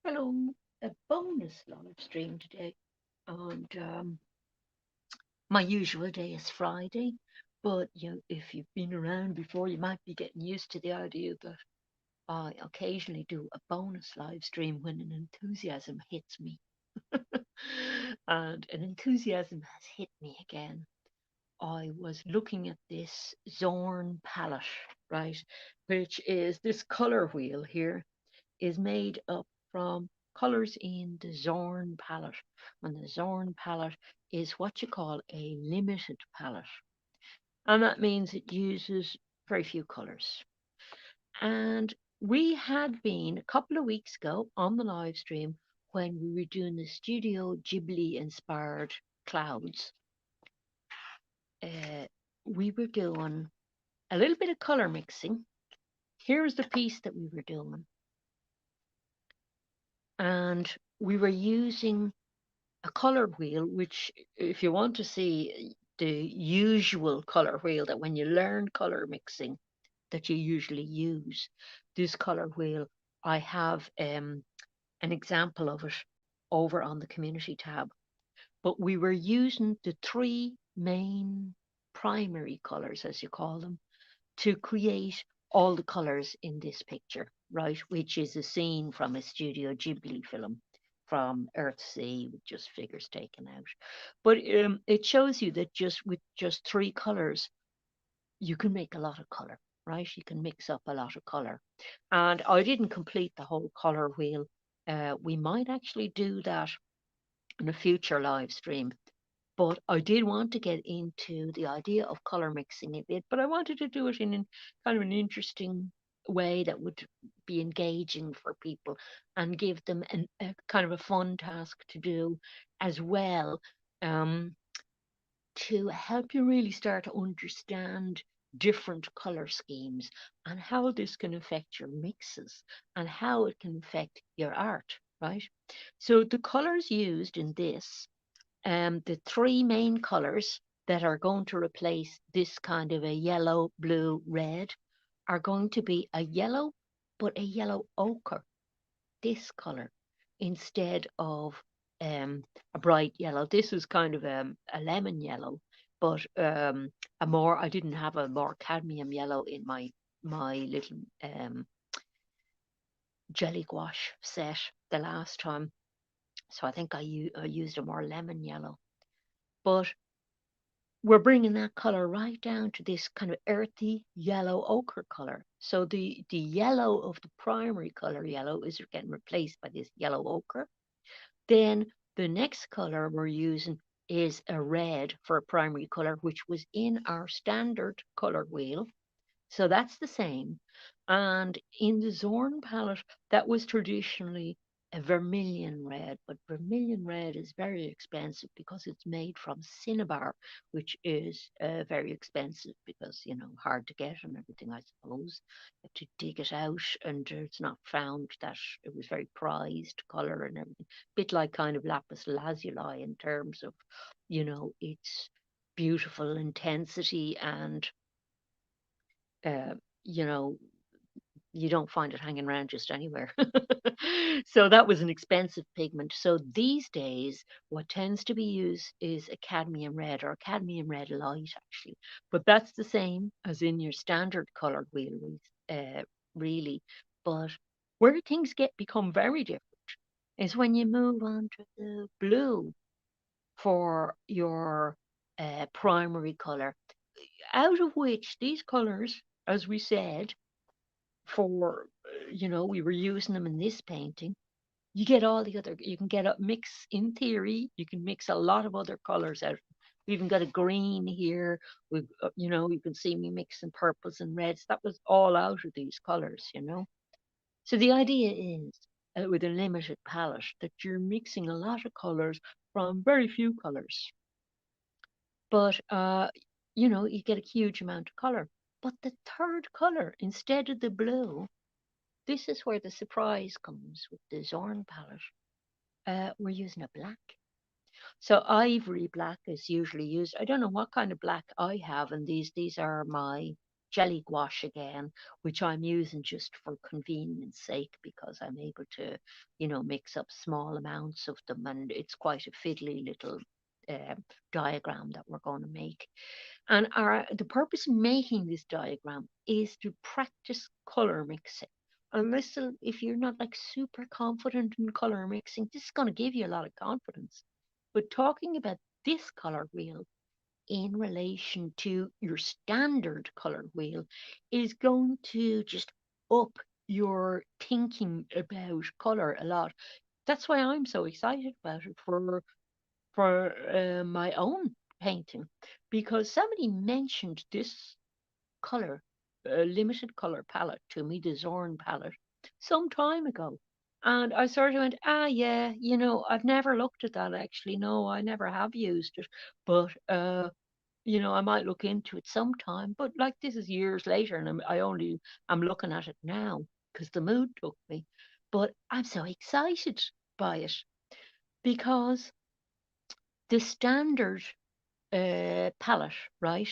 Hello, a bonus live stream today. And my usual day is Friday, but if you've been around before, you might be getting used to the idea that I occasionally do a bonus live stream when an enthusiasm hits me. And an enthusiasm has hit me again. I was looking at this Zorn palette, right, which is this color wheel here is made up from colors in the Zorn palette. And the Zorn palette is what you call a limited palette. And that means it uses very few colors. And we had been a couple of weeks ago on the live stream when we were doing the Studio Ghibli inspired clouds. Uh, we were doing a little bit of color mixing. Here's the piece that we were doing. And we were using a color wheel, which, if you want to see the usual color wheel that when you learn color mixing that you usually use, this color wheel, I have an example of it over on the community tab. But we were using the three main primary colors, as you call them, to create all the colors in this picture, right? Which is a scene from a Studio Ghibli film from Earthsea with just figures taken out. But it shows you that just with just three colors, you can make a lot of color, right? You can mix up a lot of color. And I didn't complete the whole color wheel. We might actually do that in a future live stream, but I did want to get into the idea of color mixing a bit, but I wanted to do it in kind of an interesting way that would be engaging for people and give them a kind of a fun task to do as well, um, to help you really start to understand different color schemes and how this can affect your mixes and how it can affect your art, right? So the colors used in this, the three main colors that are going to replace this kind of a yellow, blue, red are going to be a yellow, but a yellow ochre, this color, instead of a bright yellow. This is kind of a lemon yellow, but I didn't have a more cadmium yellow in my little jelly gouache set the last time. So I think I used a more lemon yellow. But we're bringing that color right down to this kind of earthy yellow ochre color. So the yellow of the primary color yellow is getting replaced by this yellow ochre. Then the next color we're using is a red for a primary color, which was in our standard color wheel. So that's the same. And in the Zorn palette, that was traditionally a vermilion red, but vermilion red is very expensive because it's made from cinnabar, which is very expensive because, hard to get and everything, I suppose. You have to dig it out, and it's not found that it was very prized color and everything. Bit like kind of lapis lazuli in terms of, its beautiful intensity and uh, you know, you don't find it hanging around just anywhere. So that was an expensive pigment. So these days, what tends to be used is a cadmium red or a cadmium red light, actually. But that's the same as in your standard colored wheel, uh, really. But where things become very different is when you move on to the blue for your primary color, out of which these colors, as we said, for we were using them in this painting. You get all the other, you can get a mix. In theory, you can mix a lot of other colors out. We even got a green here. We you can see me mixing purples and reds. That was all out of these colors. So the idea is, with a limited palette, that you're mixing a lot of colors from very few colors, but you get a huge amount of color. But the third color, instead of the blue, this is where the surprise comes with the Zorn palette. We're using a black. So ivory black is usually used. I don't know what kind of black I have, and these are my jelly gouache again, which I'm using just for convenience sake because I'm able to, mix up small amounts of them, and it's quite a fiddly little uh, diagram that we're going to make. And the purpose of making this diagram is to practice color mixing. And listen, if you're not like super confident in color mixing, this is going to give you a lot of confidence. But talking about this color wheel in relation to your standard color wheel is going to just up your thinking about color a lot. That's why I'm so excited about it for my own painting, because somebody mentioned this color, limited color palette to me, the Zorn palette, some time ago. And I sort of went, yeah, I've never looked at that actually. No, I never have used it. But, I might look into it sometime. But like this is years later, and I'm looking at it now because the mood took me. But I'm so excited by it because the standard palette, right?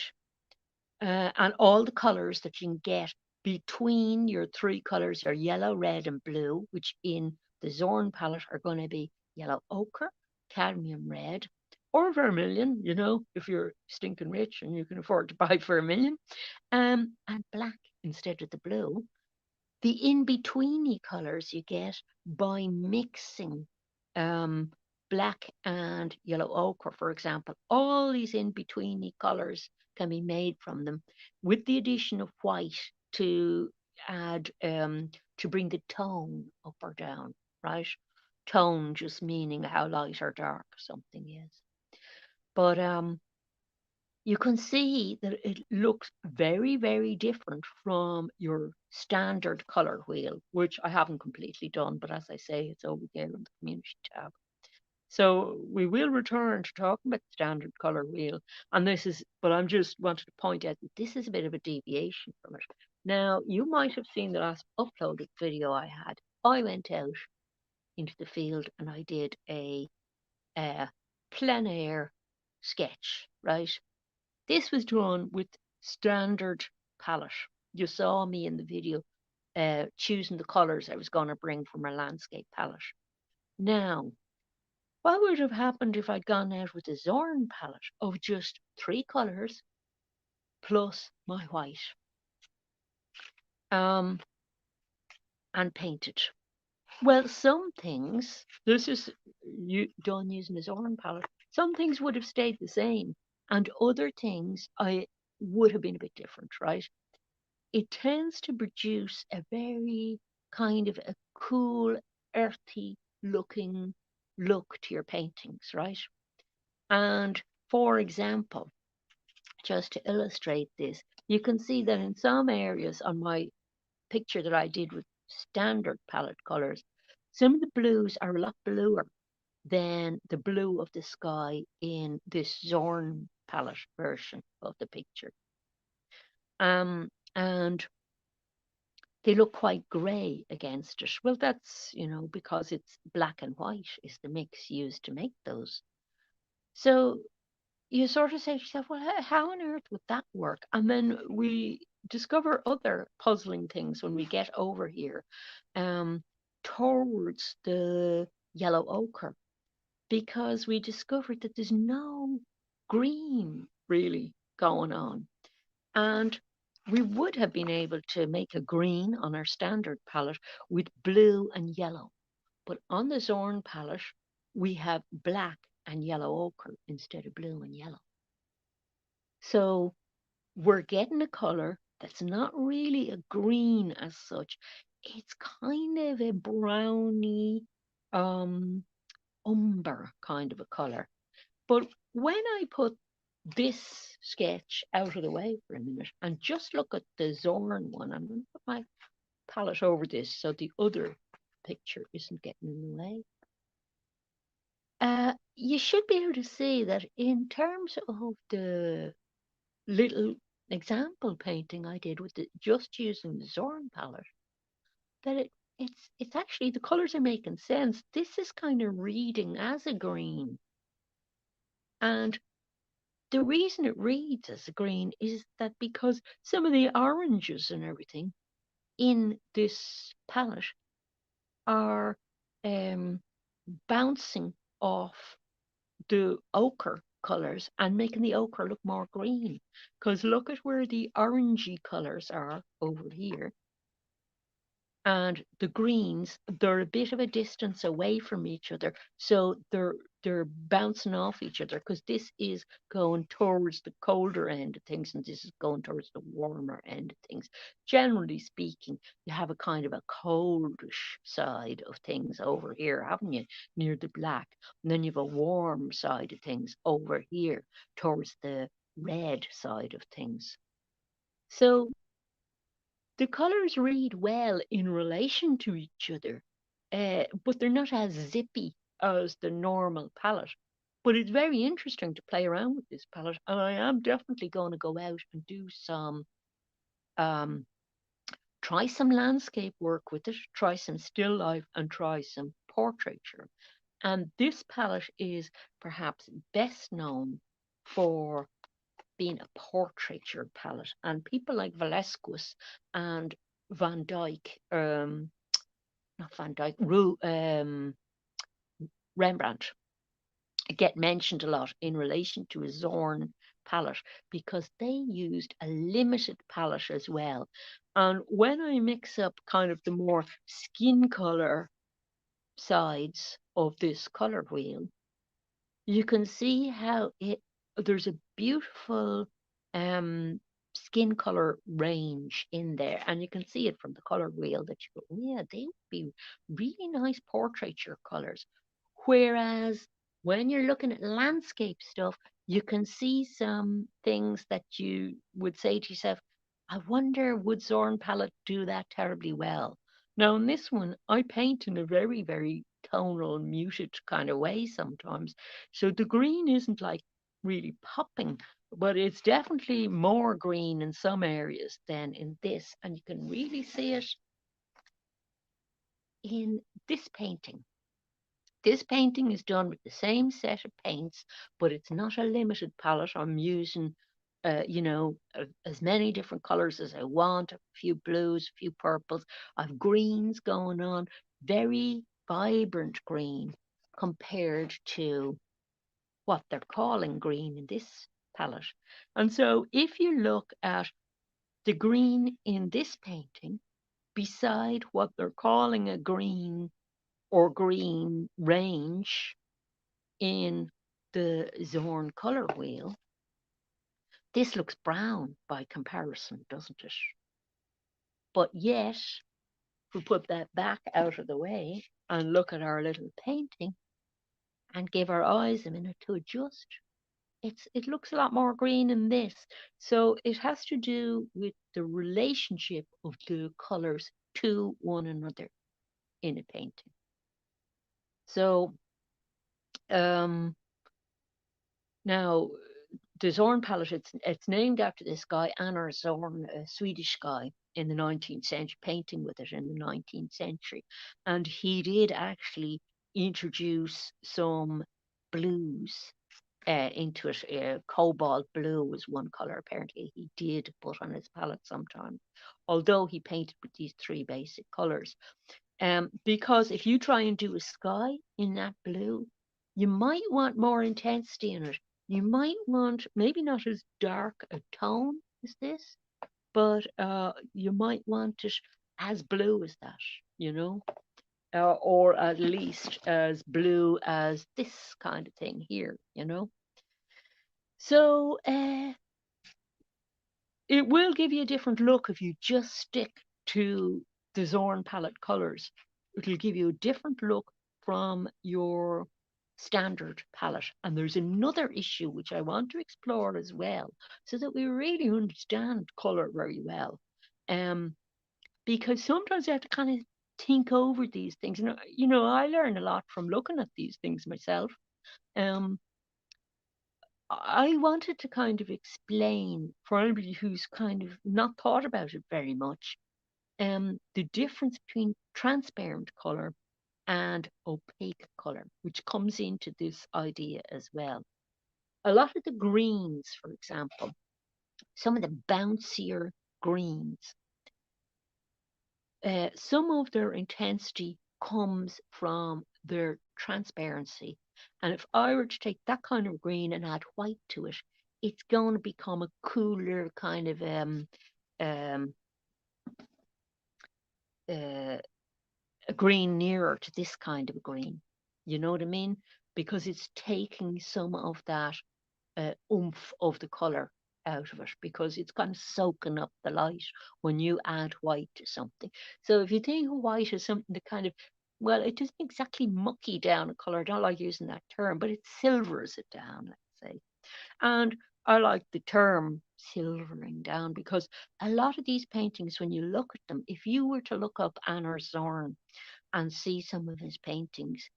And all the colors that you can get between your three colors are yellow, red, and blue, which in the Zorn palette are going to be yellow ochre, cadmium red, or vermilion, if you're stinking rich and you can afford to buy vermilion, and black instead of the blue. The in-betweeny colors you get by mixing um, black and yellow ochre, for example. All these in-betweeny colors can be made from them with the addition of white to add to bring the tone up or down, right? Tone just meaning how light or dark something is. But you can see that it looks very, very different from your standard color wheel, which I haven't completely done, but as I say, it's over there in the community tab. So we will return to talking about the standard color wheel. And but I'm just wanted to point out that this is a bit of a deviation from it. Now, you might have seen the last uploaded video I had. I went out into the field and I did a plein air sketch, right? This was drawn with standard palette. You saw me in the video choosing the colours I was going to bring from my landscape palette. Now, what would have happened if I'd gone out with a Zorn palette of just three colours plus my white um, and painted? Well, some things, this is done using a Zorn palette, some things would have stayed the same, and other things I would have been a bit different, right? It tends to produce a very kind of a cool, earthy looking look to your paintings, right? And for example, just to illustrate this, you can see that in some areas on my picture that I did with standard palette colors, some of the blues are a lot bluer than the blue of the sky in this Zorn palette version of the picture. And they look quite grey against it. Well, that's, because it's black and white is the mix used to make those. So you sort of say to yourself, well, how on earth would that work? And then we discover other puzzling things when we get over here towards the yellow ochre, because we discovered that there's no green really going on. And we would have been able to make a green on our standard palette with blue and yellow. But on the Zorn palette, we have black and yellow ochre instead of blue and yellow. So we're getting a colour that's not really a green as such. It's kind of a browny, umber kind of a colour. But when I put this sketch out of the way for a minute and just look at the Zorn one, I'm going to put my palette over this so the other picture isn't getting in the way. You should be able to see that in terms of the little example painting I did with just using the Zorn palette, that it's actually the colours are making sense. This is kind of reading as a green. And the reason it reads as a green is that because some of the oranges and everything in this palette are um, bouncing off the ochre colours and making the ochre look more green. Because look at where the orangey colours are over here. And the greens, they're a bit of a distance away from each other, so they're bouncing off each other because this is going towards the colder end of things and this is going towards the warmer end of things. Generally speaking, you have a kind of a coldish side of things over here, haven't you, near the black, and then you have a warm side of things over here towards the red side of things. So the colours read well in relation to each other, but they're not as zippy as the normal palette. But it's very interesting to play around with this palette, and I am definitely going to go out and do some, um, try some landscape work with it, try some still life, and try some portraiture. And this palette is perhaps best known for being a portraiture palette. And people like Velasquez and Van Dyck, not Van Dyck, Rembrandt get mentioned a lot in relation to a Zorn palette because they used a limited palette as well. And when I mix up kind of the more skin color sides of this color wheel, you can see how there's a beautiful um skin color range in there, and you can see it from the color wheel that you go, "Oh, yeah, they would be really nice portraiture colors." Whereas when you're looking at landscape stuff, you can see some things that you would say to yourself, I wonder would Zorn Palette do that terribly well. Now in this one I paint in a very, very tonal, muted kind of way sometimes. So the green isn't like really popping, but it's definitely more green in some areas than in this. And you can really see it in this painting. This painting is done with the same set of paints, but it's not a limited palette. I'm using, as many different colors as I want, a few blues, a few purples. I've greens going on, very vibrant green compared to what they're calling green in this palette. And so if you look at the green in this painting beside what they're calling a green or green range in the Zorn color wheel, this looks brown by comparison, doesn't it? But yet, if we put that back out of the way and look at our little painting and give our eyes a minute to adjust, it looks a lot more green in this. So it has to do with the relationship of the colors to one another in a painting. So um, now the Zorn palette, it's named after this guy, Einar Zorn, a Swedish guy in the 19th century, painting with it in the 19th century. And he did actually introduce some blues into it. Cobalt blue was one color apparently he did put on his palette sometimes, although he painted with these three basic colors. Because if you try and do a sky in that blue, you might want more intensity in it. You might want maybe not as dark a tone as this, but you might want it as blue as that, or at least as blue as this kind of thing here. So it will give you a different look if you just stick to the Zorn palette colors. It'll give you a different look from your standard palette. And there's another issue which I want to explore as well, so that we really understand color very well. Because sometimes you have to kind of think over these things. And I learn a lot from looking at these things myself. Um, I wanted to kind of explain for anybody who's kind of not thought about it very much, the difference between transparent color and opaque color, which comes into this idea as well. a lot of the greens, for example, some of the bouncier greens, some of their intensity comes from their transparency. And if I were to take that kind of green and add white to it, it's going to become a cooler kind of um, uh, a green nearer to this kind of green. You know what I mean? Because it's taking some of that oomph of the colour out of it because it's kind of soaking up the light when you add white to something. So if you think of white as something that kind of, well, it doesn't exactly mucky down a colour. I don't like using that term, but it silvers it down, let's say. And I like the term silvering down because a lot of these paintings, when you look at them, if you were to look up Anna Zorn and see some of his paintings,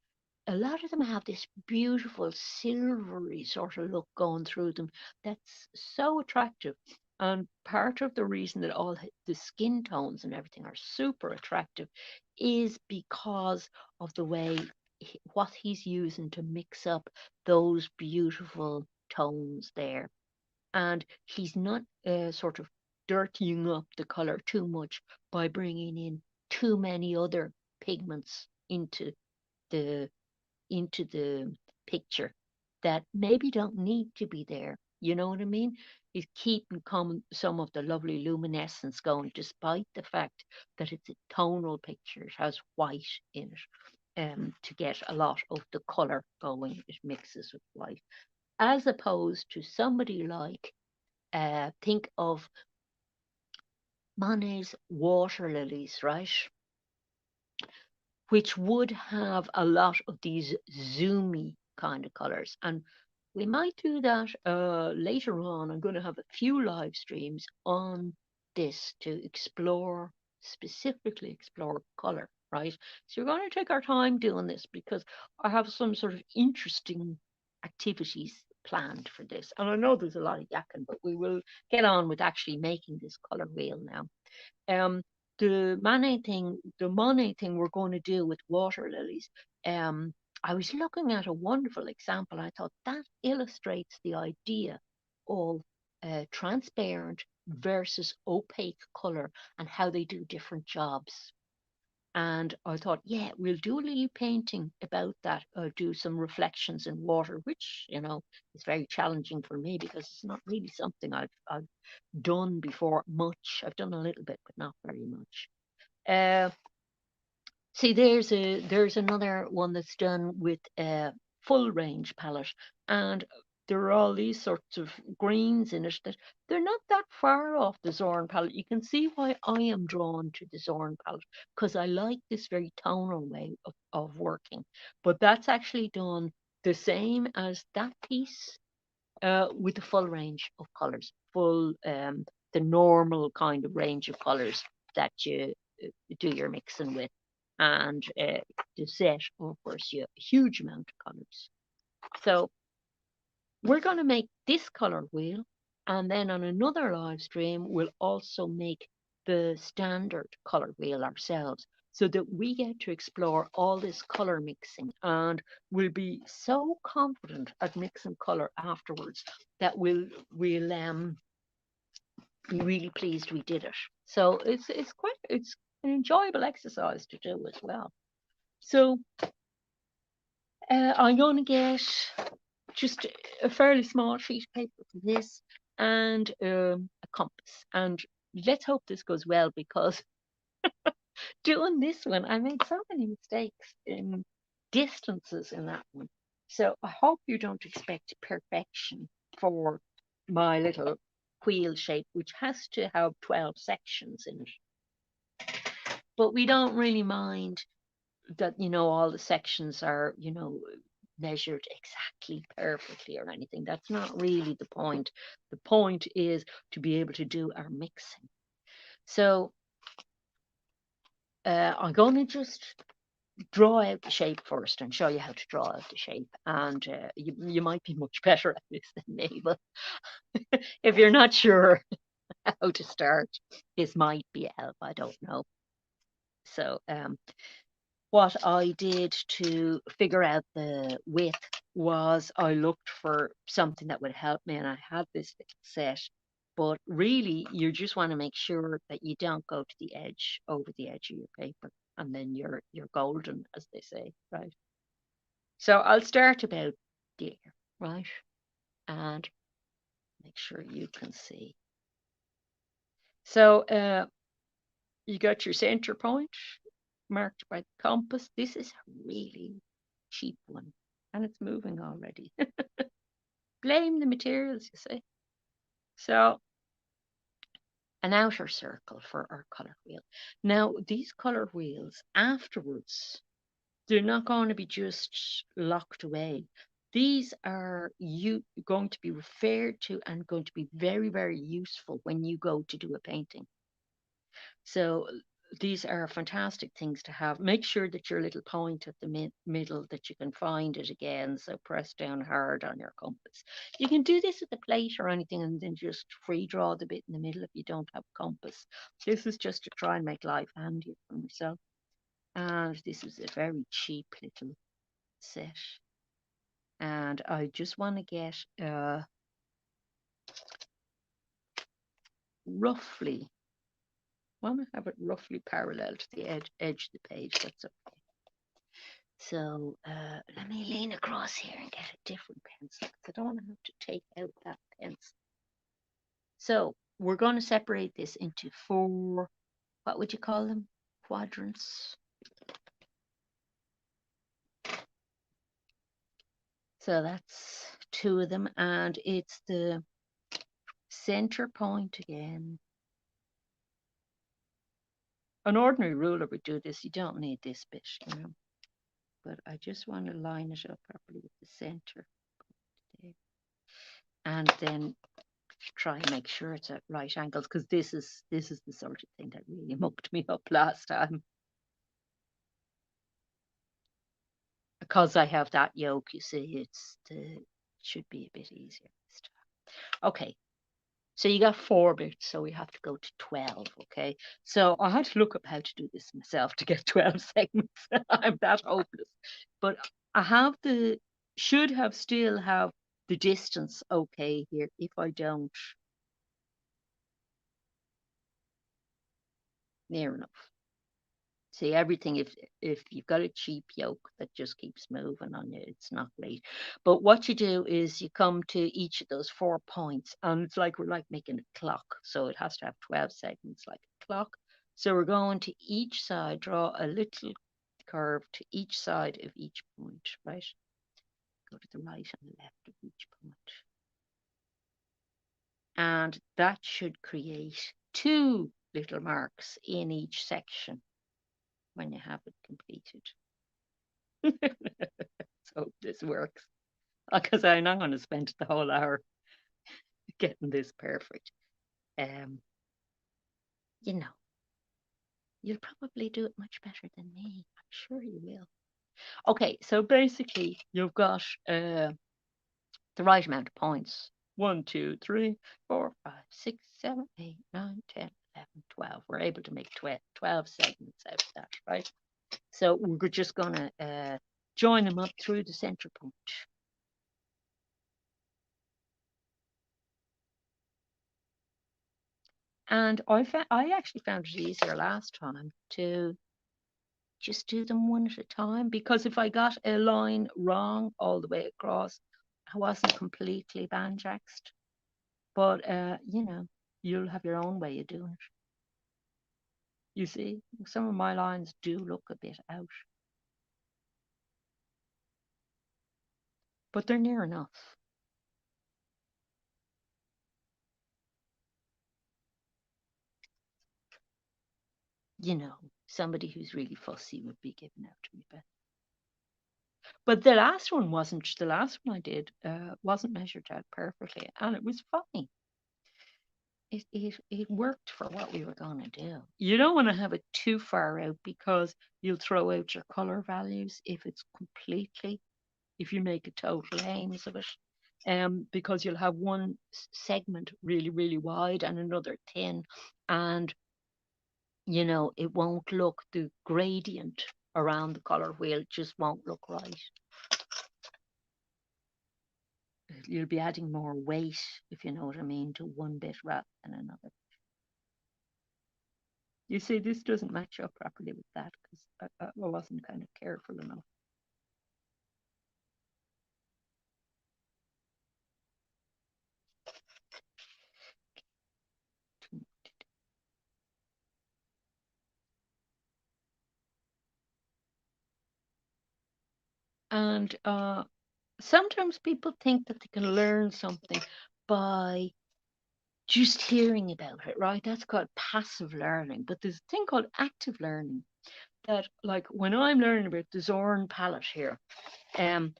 a lot of them have this beautiful silvery sort of look going through them that's so attractive. And part of the reason that all the skin tones and everything are super attractive is because of the way what he's using to mix up those beautiful tones there. And he's not sort of dirtying up the color too much by bringing in too many other pigments the into the picture that maybe don't need to be there. You know what I mean? Is keeping some of the lovely luminescence going, despite the fact that it's a tonal picture. It has white in it, to get a lot of the color going. It mixes with white, as opposed to somebody like, think of Monet's water lilies, right? Which would have a lot of these zoomy kind of colors. And we might do that later on. I'm going to have a few live streams on this to explore, specifically explore color, right? So we're going to take our time doing this because I have some sort of interesting activities planned for this. And I know there's a lot of yakking, but we will get on with actually making this color wheel now. Um, the Monet thing we're going to do with water lilies. I was looking at a wonderful example. I thought that illustrates the idea of transparent versus opaque color and how they do different jobs. And I thought, yeah, we'll do a little painting about that, do some reflections in water, which, is very challenging for me because it's not really something I've done before much. I've done a little bit, but not very much. Uh, See, there's another one that's done with a full range palette, and there are all these sorts of greens in it that they're not that far off the Zorn palette. You can see why I am drawn to the Zorn palette because I like this very tonal way of working. But that's actually done the same as that piece, with the full range of colours, the normal kind of range of colours that you do your mixing with. And the set, of course, you a huge amount of colours. So we're going to make this colour wheel, and then on another live stream, we'll also make the standard colour wheel ourselves so that we get to explore all this colour mixing, and we'll be so confident at mixing colour afterwards that we'll be really pleased we did it. So it's an enjoyable exercise to do as well. So I'm going to get just a fairly small sheet of paper for this and a compass. And let's hope this goes well because doing this one, I made so many mistakes in distances in that one. So I hope you don't expect perfection for my little wheel shape, which has to have 12 sections in it. But we don't really mind that, all the sections are, measured exactly perfectly or anything. That's not really the point. The point is to be able to do our mixing. So I'm going to just draw out the shape first and show you how to draw out the shape. And you might be much better at this than me, but if you're not sure how to start, this might be a help. I don't know. So what I did to figure out the width was I looked for something that would help me, and I had this little set. But really, you just want to make sure that you don't go to the edge, over the edge of your paper, and then you're golden, as they say, right? So I'll start about there, right? And make sure you can see. So you got your center point marked by the compass. This is a really cheap one, and it's moving already. Blame the materials, you see. So an outer circle for our color wheel. Now, these color wheels afterwards, they're not going to be just locked away. These are you going to be referred to and going to be very, very useful when you go to do a painting. So these are fantastic things to have. Make sure that your little point at the middle, that you can find it again. So press down hard on your compass. You can do this with a plate or anything and then just free draw the bit in the middle if you don't have a compass. This is just to try and make life handier for myself. And this is a very cheap little set. And I just want to get roughly, want to have it roughly parallel to the edge of the page. That's okay. So let me lean across here and get a different pencil because I don't want to have to take out that pencil. So we're going to separate this into 4, what would you call them? Quadrants. So that's 2 of them, and it's the center point again. An ordinary ruler would do this. You don't need this bit, you know. But I just want to line it up properly with the center. And then try and make sure it's at right angles, because this is the sort of thing that really mucked me up last time. Because I have that yoke, you see, it should be a bit easier this time. Okay, so you got 4 bits, so we have to go to 12. Okay, so I had to look up how to do this myself to get 12 segments. I'm that hopeless, but I have still have the distance okay here. If I don't, near enough. See, everything, if you've got a cheap yoke that just keeps moving on you, it's not great. But what you do is you come to each of those 4 points, and it's like we're like making a clock. So it has to have 12 segments like a clock. So we're going to each side, draw a little curve to each side of each point, right? Go to the right and the left of each point. And that should create 2 little marks in each section when you have it completed. So this works, because I'm not going to spend the whole hour getting this perfect. You know, you'll probably do it much better than me. I'm sure you will. Okay, so basically you've got the right amount of points. 1, 2, 3, 4, 5, 6, 7, 8, 9, 10, 11, 12. We're able to make 12 segments out of that, right? So we're just going to join them up through the center point. And I actually found it easier last time to just do them one at a time, because if I got a line wrong all the way across, I wasn't completely banjaxed. But you know, you'll have your own way of doing it. You see, some of my lines do look a bit out, but they're near enough. You know, somebody who's really fussy would be giving out to me, but the last one wasn't. The last one I did wasn't measured out perfectly, and it was fine. It worked for what we were going to do. You don't want to have it too far out, because you'll throw out your color values if you make a total hames of it. Because you'll have one segment really, really wide and another thin, and you know, it won't look, the gradient around the color wheel just won't look right. You'll be adding more weight, if you know what I mean, to one bit rather than another. You see, this doesn't match up properly with that because I wasn't kind of careful enough. And sometimes people think that they can learn something by just hearing about it, right? That's called passive learning. But there's a thing called active learning that, like, when I'm learning about the Zorn palette here, um,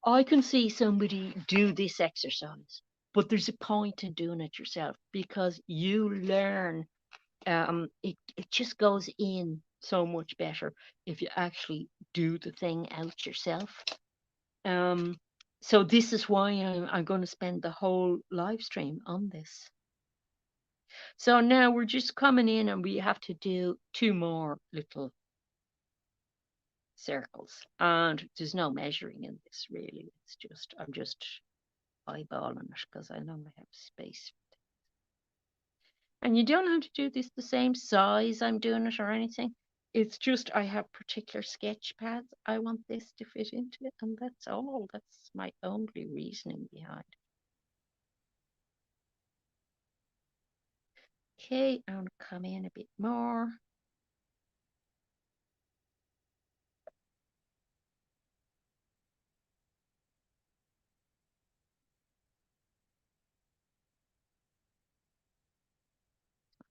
I can see somebody do this exercise, but there's a point in doing it yourself because you learn. It just goes in so much better if you actually do the thing out yourself. Um, so this is why I'm going to spend the whole live stream on this. So now we're just coming in and we have to do two more little circles. And there's no measuring in this really. It's just, I'm just eyeballing it because I know I have space. And you don't have to do this the same size I'm doing it or anything. It's just I have particular sketch pads I want this to fit into, and that's all. That's my only reasoning behind. Okay, I'm gonna come in a bit more.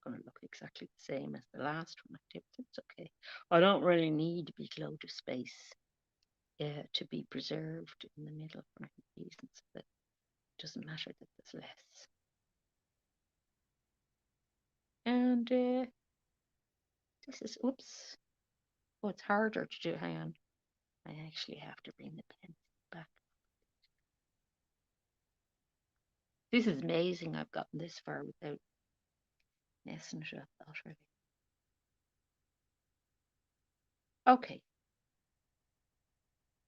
Going to look exactly the same as the last one I did. That's okay. I don't really need a big load of space to be preserved in the middle for any reason, so that it doesn't matter that there's less. And this is, oops, oh, it's harder to do. Hang on. I actually have to bring the pen back. This is amazing. I've gotten this far without messing it up already. Okay.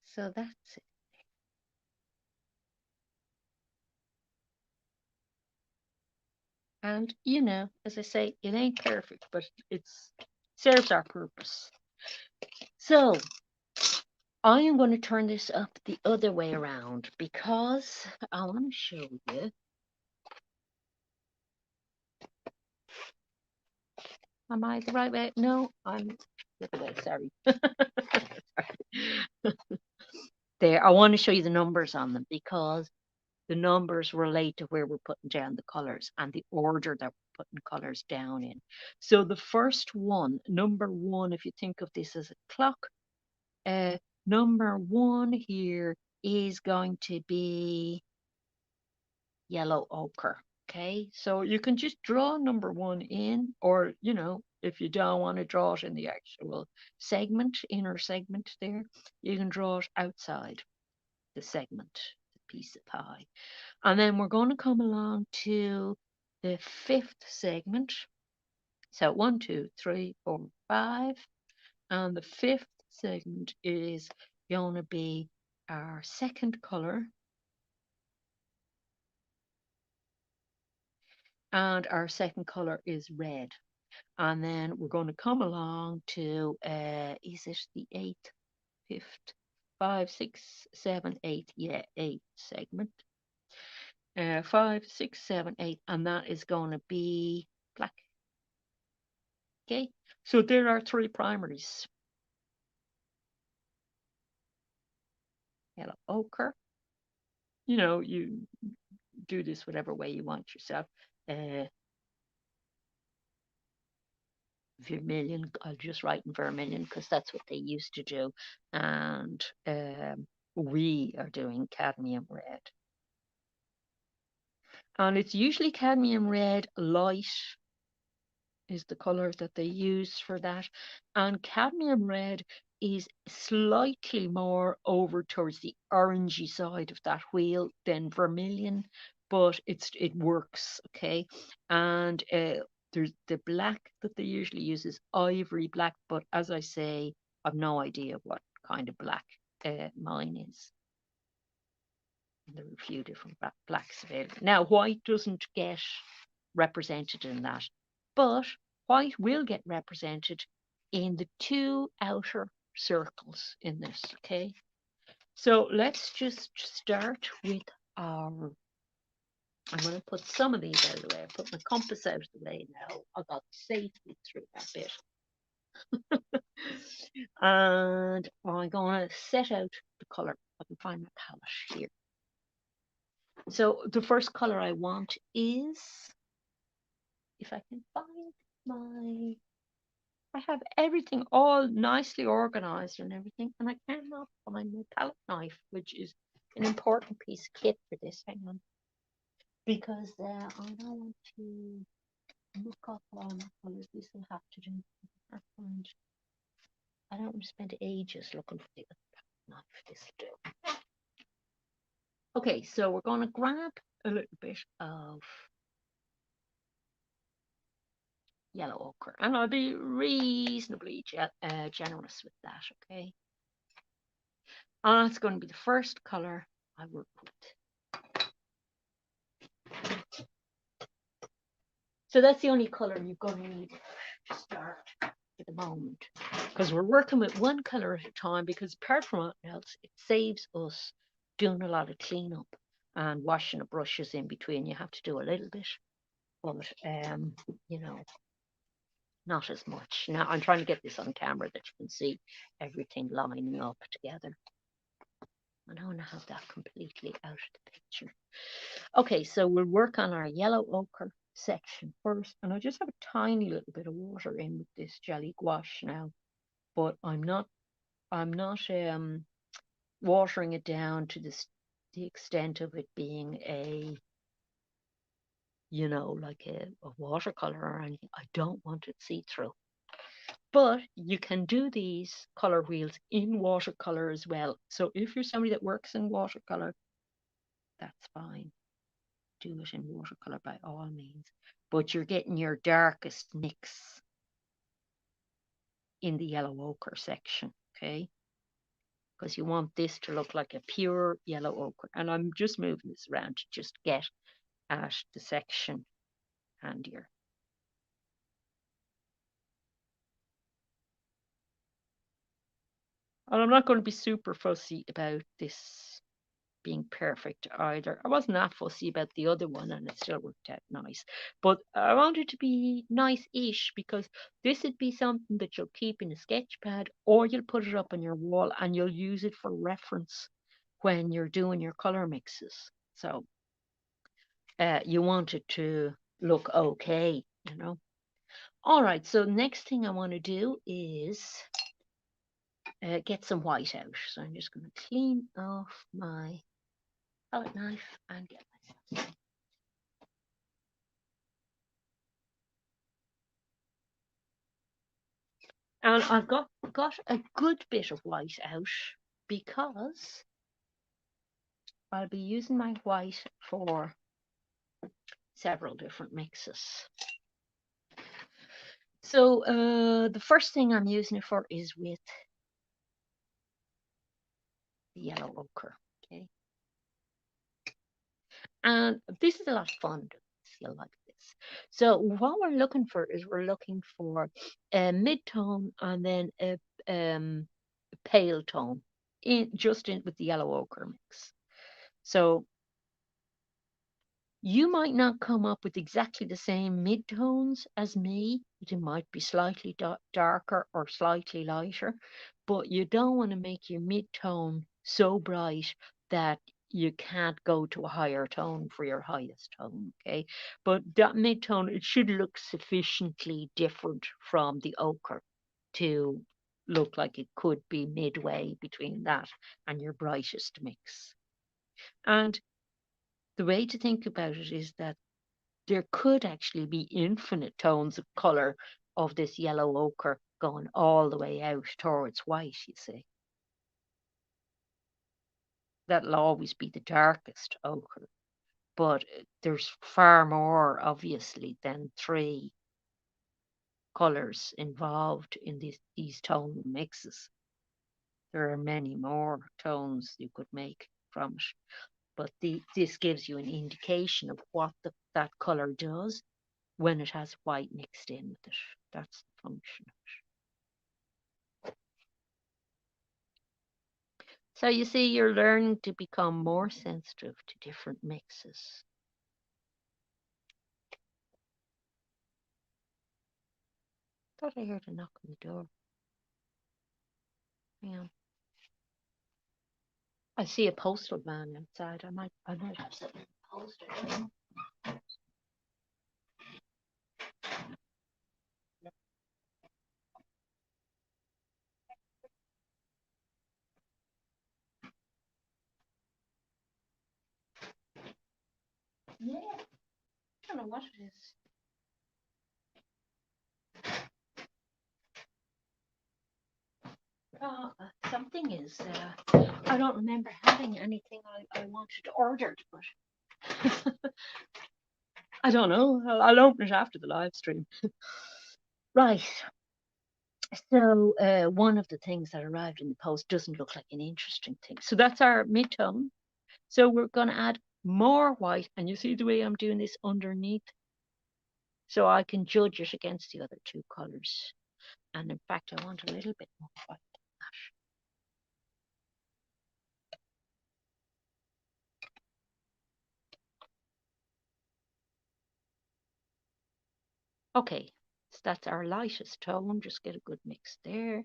So that's it. And you know, as I say, it ain't perfect, but it's serves our purpose. So I am going to turn this up the other way around because I want to show you. Am I the right way? No, I'm the other way. Sorry. There, I want to show you the numbers on them because the numbers relate to where we're putting down the colors and the order that we're putting colors down in. So the first one, number one, if you think of this as a clock, number one here is going to be yellow ochre. Okay, so you can just draw number one in, or you know, if you don't want to draw it in the actual segment, inner segment there, you can draw it outside the segment, the piece of pie. And then we're going to come along to the fifth segment. So 1, 2, 3, 4, 5. And the fifth segment is going to be our second color. And our second color is red. And then we're going to come along to, is it the eighth, fifth, 5, 6, 7, 8? Yeah, 8 segment. 5, 6, 7, 8, and that is going to be black. Okay, so there are three primaries. Yellow ochre. You know, you do this whatever way you want yourself. Vermilion, I'll just write in vermilion because that's what they used to do. And we are doing cadmium red. And it's usually cadmium red light is the color that they use for that. And cadmium red is slightly more over towards the orangey side of that wheel than vermilion, but it works, okay? And there's the black that they usually use is ivory black, but as I say, I've no idea what kind of black mine is. There are a few different blacks available. Now, white doesn't get represented in that, but white will get represented in the two outer circles in this, okay? So let's just start with our, I'm going to put some of these out of the way. I put my compass out of the way now. I got safely through that bit. And I'm going to set out the colour. I can find my palette here. So the first colour I want is, if I can find my, I have everything all nicely organised and everything, and I cannot find my palette knife, which is an important piece of kit for this. Hang on. Because I don't want to look up all my colours. This will have to do. I don't want to spend ages looking for the other knife. This will do. Okay, so we're going to grab a little bit of yellow ochre, and I'll be reasonably generous with that, okay? And it's going to be the first colour I work with. So that's the only colour you're going to need to start for the moment, because we're working with one colour at a time, because apart from anything else, it saves us doing a lot of cleanup and washing the brushes in between. You have to do a little bit, but you know, not as much. Now I'm trying to get this on camera that you can see everything lining up together. I don't want to have that completely out of the picture. Okay, so we'll work on our yellow ochre section first, and I just have a tiny little bit of water in with this jelly gouache now, but I'm not watering it down to the extent of it being a, you know, like a watercolor or anything. I don't want it see-through. But you can do these color wheels in watercolor as well. So if you're somebody that works in watercolor, that's fine. Do it in watercolor by all means. But you're getting your darkest mix in the yellow ochre section, okay? Because you want this to look like a pure yellow ochre. And I'm just moving this around to just get at the section handier. And I'm not going to be super fussy about this being perfect either. I wasn't that fussy about the other one, and it still worked out nice. But I wanted it to be nice-ish, because this would be something that you'll keep in a sketch pad, or you'll put it up on your wall and you'll use it for reference when you're doing your color mixes. So you want it to look okay, you know. All right, so next thing I want to do is get some white out. So I'm just going to clean off my palette knife and get myself some. And I've got a good bit of white out, because I'll be using my white for several different mixes. So the first thing I'm using it for is with the yellow ochre, okay? And this is a lot of fun. You'll like this. So what we're looking for is we're looking for a mid-tone and then a pale tone just in with the yellow ochre mix. So you might not come up with exactly the same mid-tones as me. It might be slightly darker or slightly lighter, but you don't want to make your mid-tone so bright that you can't go to a higher tone for your highest tone, okay? But that mid-tone, it should look sufficiently different from the ochre to look like it could be midway between that and your brightest mix. And the way to think about it is that there could actually be infinite tones of color of this yellow ochre going all the way out towards white, you see. That'll always be the darkest ochre, but there's far more, obviously, than 3 colors involved in these tonal mixes. There are many more tones you could make from it. but this gives you an indication of what that color does when it has white mixed in with it. That's the function. So you see, you're learning to become more sensitive to different mixes. Thought I heard a knock on the door. Hang on. I see a postal van outside. I might have something posted. Yeah, I don't know what it is. Something is. I don't remember having anything I wanted to order, but I don't know. I'll open it after the live stream. Right. So one of the things that arrived in the post doesn't look like an interesting thing. So that's our mid-tone. So we're going to add more white, and you see the way I'm doing this underneath, so I can judge it against the other two colors. And in fact, I want a little bit more white than that. Okay, so that's our lightest tone. Just get a good mix there.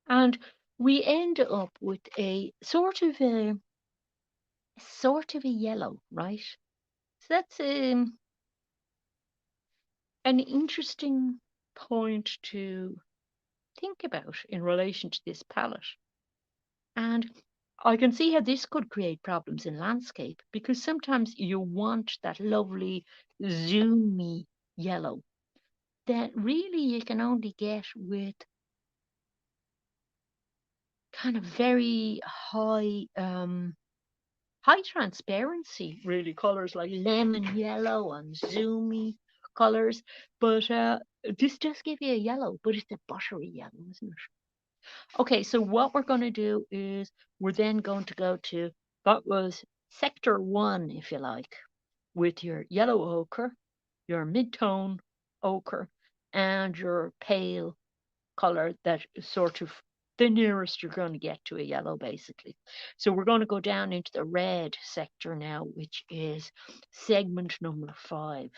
And we end up with a sort of a yellow, right? So that's an interesting point to think about in relation to this palette. And I can see how this could create problems in landscape, because sometimes you want that lovely zoomy yellow that really you can only get with kind of very high transparency, really, colors like lemon yellow and zoomy colors. But this does give you a yellow, but it's a buttery yellow, isn't it? Okay, so what we're going to do is we're then going to go to, that was sector 1, if you like, with your yellow ochre, your mid-tone ochre, and your pale color that is sort of the nearest you're going to get to a yellow, basically. So we're going to go down into the red sector now, which is segment number 5.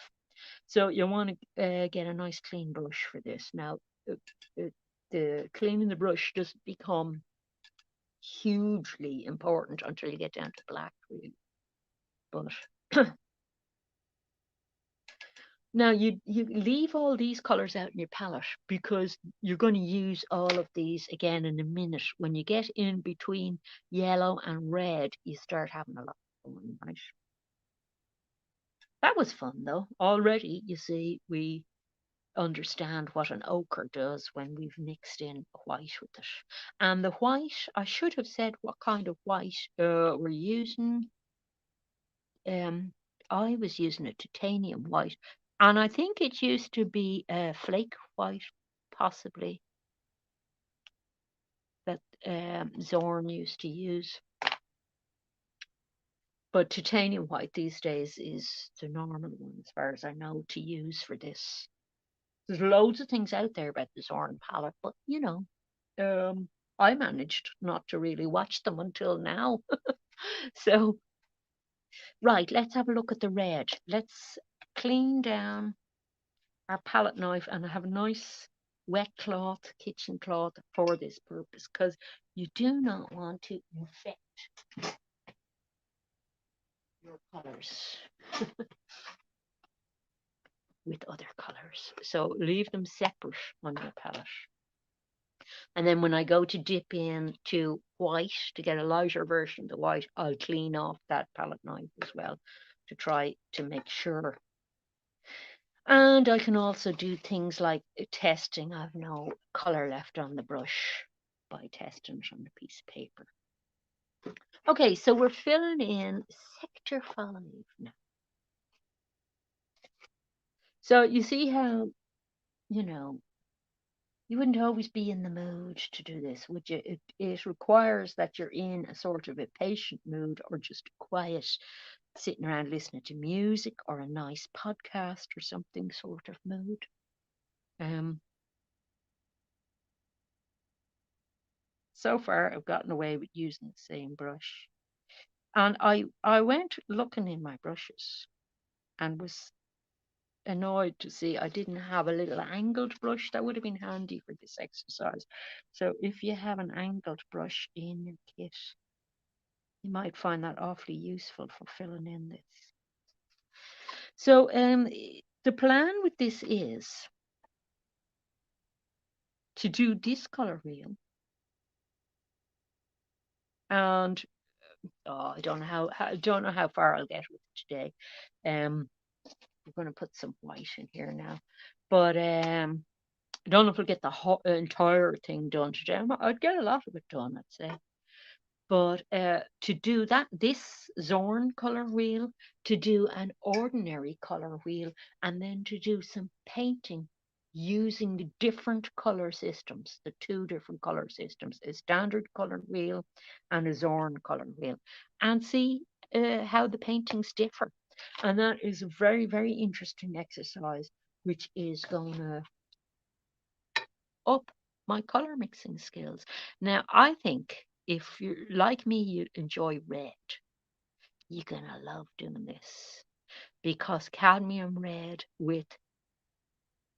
So you want to get a nice clean brush for this. Now, the cleaning the brush doesn't become hugely important until you get down to black, really. But now you leave all these colors out in your palette, because you're going to use all of these again in a minute. When you get in between yellow and red, you start having a lot of fun, right? That was fun though. Already, you see, we understand what an ochre does when we've mixed in white with it. And the white, I should have said what kind of white we're using. I was using a titanium white, and I think it used to be a flake white, possibly, that Zorn used to use. But titanium white these days is the normal one, as far as I know, to use for this. There's loads of things out there about the Zorn palette, but I managed not to really watch them until now. So, right, let's have a look at the red. Let's clean down our palette knife, and I have a nice wet cloth, kitchen cloth, for this purpose, because you do not want to infect your colors with other colors. So leave them separate on your palette. And then when I go to dip in to white to get a lighter version of the white, I'll clean off that palette knife as well to try to make sure. And I can also do things like testing. I've no color left on the brush by testing it on a piece of paper. Okay, so we're filling in sector 5 now. So you see how, you know, You wouldn't always be in the mood to do this, would you? It requires that you're in a sort of a patient mood or just quiet, sitting around listening to music or a nice podcast or something sort of mood. Um, so far, I've gotten away with using the same brush. And I went looking in my brushes and was annoyed to see I didn't have a little angled brush that would have been handy for this exercise. So if you have an angled brush in your kit, you might find that awfully useful for filling in this. So the plan with this is to do this color wheel, and I don't know I don't know how far I'll get with it today. We're going to put some white in here now, but I don't know if we'll get the entire thing done today. I'd get a lot of it done, I'd say. But to do that, this Zorn color wheel, to do an ordinary color wheel, and then to do some painting using the different color systems, the two different color systems, a standard color wheel and a Zorn color wheel, and see how the paintings differ. And that is a very, very interesting exercise, which is going to up my color mixing skills. Now, I think if you're like me, you enjoy red, you're gonna love doing this because cadmium red with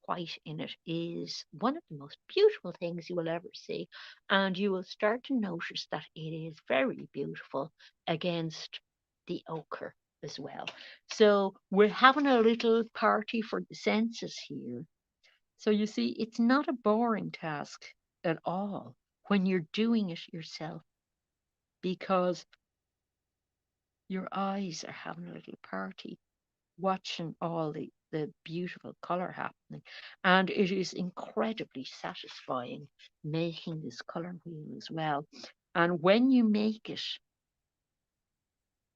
white in it is one of the most beautiful things you will ever see. And you will start to notice that it is very beautiful against the ochre as well. So we're having a little party for the senses here. So you see, it's not a boring task at all when you're doing it yourself because your eyes are having a little party watching all the beautiful color happening. And it is incredibly satisfying making this color wheel as well. And when you make it,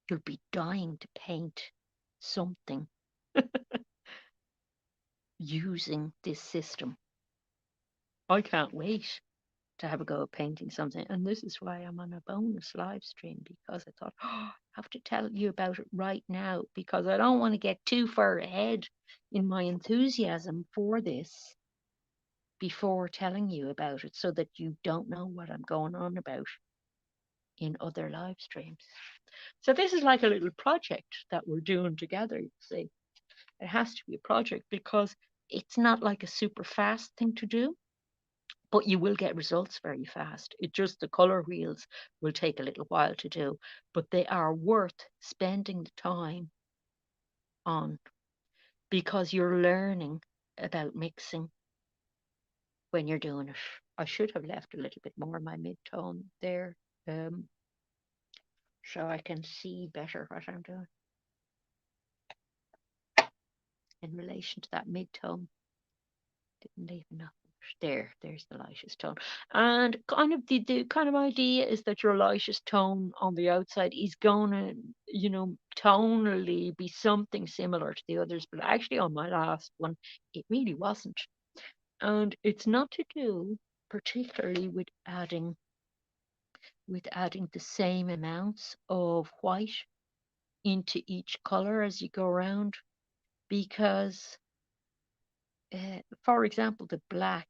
you'll be dying to paint something using this system. I can't wait to have a go at painting something. And this is why I'm on a bonus live stream because I thought, oh, I have to tell you about it right now because I don't want to get too far ahead in my enthusiasm for this before telling you about it so that you don't know what I'm going on about in other live streams. So this is like a little project that we're doing together, you see. It has to be a project because it's not like a super fast thing to do, but you will get results very fast. It just the color wheels will take a little while to do, but they are worth spending the time on because you're learning about mixing when you're doing it. I should have left a little bit more of my mid-tone there, um, so I can see better what I'm doing in relation to that mid-tone. Didn't leave enough. There's the lightest tone. And kind of the kind of idea is that your lightest tone on the outside is gonna, tonally be something similar to the others. But actually on my last one, it really wasn't. And it's not to do particularly with adding the same amounts of white into each color as you go around because for example the black,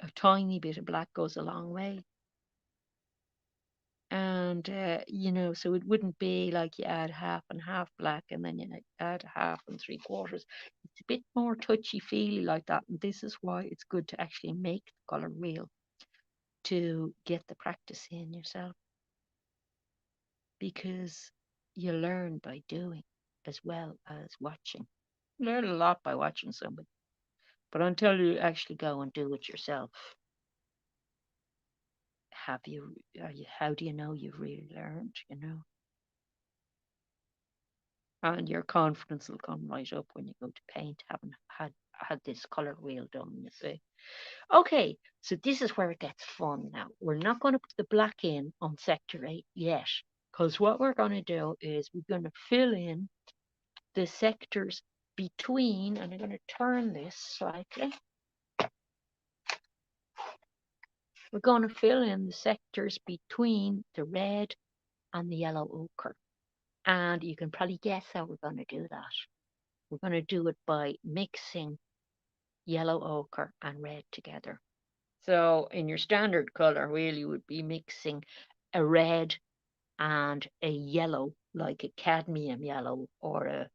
a tiny bit of black goes a long way. And, so it wouldn't be like you add half and half black and then you add half and three quarters. It's a bit more touchy feely like that. And this is why it's good to actually make the color wheel to get the practice in yourself because you learn by doing as well as watching. You learn a lot by watching somebody. But until you actually go and do it yourself, how do you know you've really learned, And your confidence will come right up when you go to paint, having had this color wheel done, you see. Okay, so this is where it gets fun now. We're not going to put the black in on sector 8 yet, because what we're going to do is we're going to fill in the sectors between, and I'm going to turn this slightly, we're going to fill in the sectors between the red and the yellow ochre. And you can probably guess how we're going to do that. We're going to do it by mixing yellow ochre and red together. So in your standard color wheel, you would be mixing a red and a yellow, like a cadmium yellow or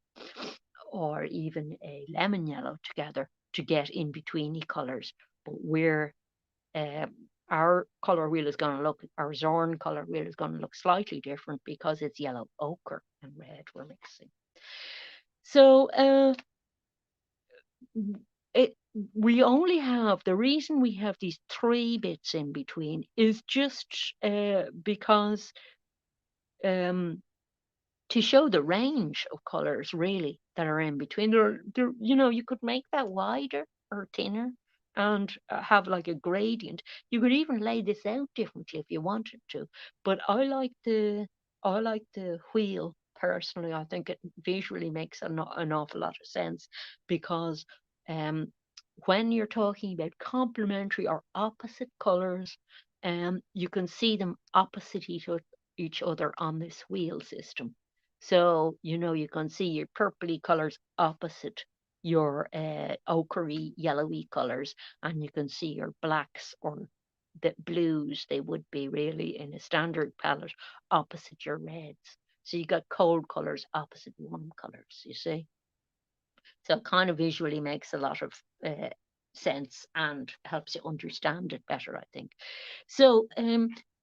even a lemon yellow together to get in betweeny colors. But our color wheel is going to look, our Zorn color wheel is going to look slightly different because it's yellow ochre and red we're mixing. So it we only have, the reason we have these 3 bits in between is just because um, to show the range of colors really that are in between. You could make that wider or thinner and have like a gradient. You could even lay this out differently if you wanted to. But I like the wheel personally. I think it visually makes an awful lot of sense because um, when you're talking about complementary or opposite colors, you can see them opposite each other on this wheel system. So, you can see your purpley colors opposite your ochre yellowy colors, and you can see your blacks or the blues, they would be really in a standard palette, opposite your reds. So you got cold colors opposite warm colors, you see. So it kind of visually makes a lot of sense and helps you understand it better, I think. So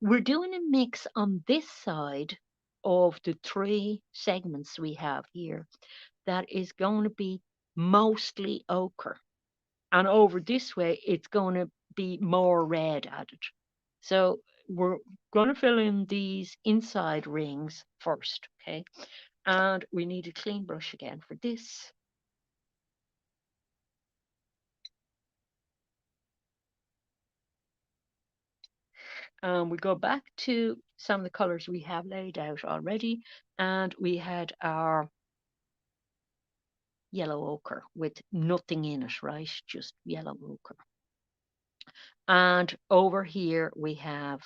we're doing a mix on this side of the 3 segments we have here that is going to be mostly ochre. And over this way, it's going to be more red added. So we're going to fill in these inside rings first, okay? And we need a clean brush again for this. We go back to some of the colors we have laid out already, and we had our yellow ochre with nothing in it, right? Just yellow ochre. And over here we have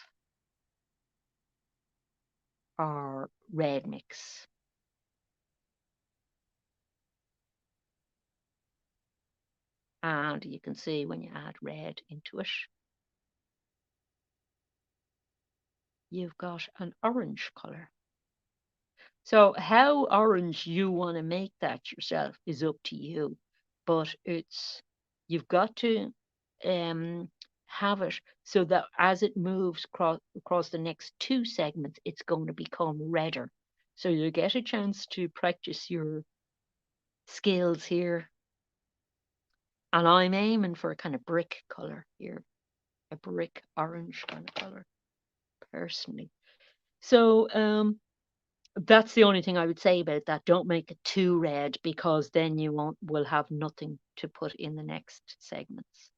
our red mix. And you can see when you add red into it, you've got an orange color. So how orange you want to make that yourself is up to you, but you've got to have it so that as it moves across the next 2 segments, it's going to become redder. So you get a chance to practice your skills here. And I'm aiming for a kind of brick color here, a brick orange kind of color, personally. So that's the only thing I would say about that. Don't make it too red because then you will have nothing to put in the next segments.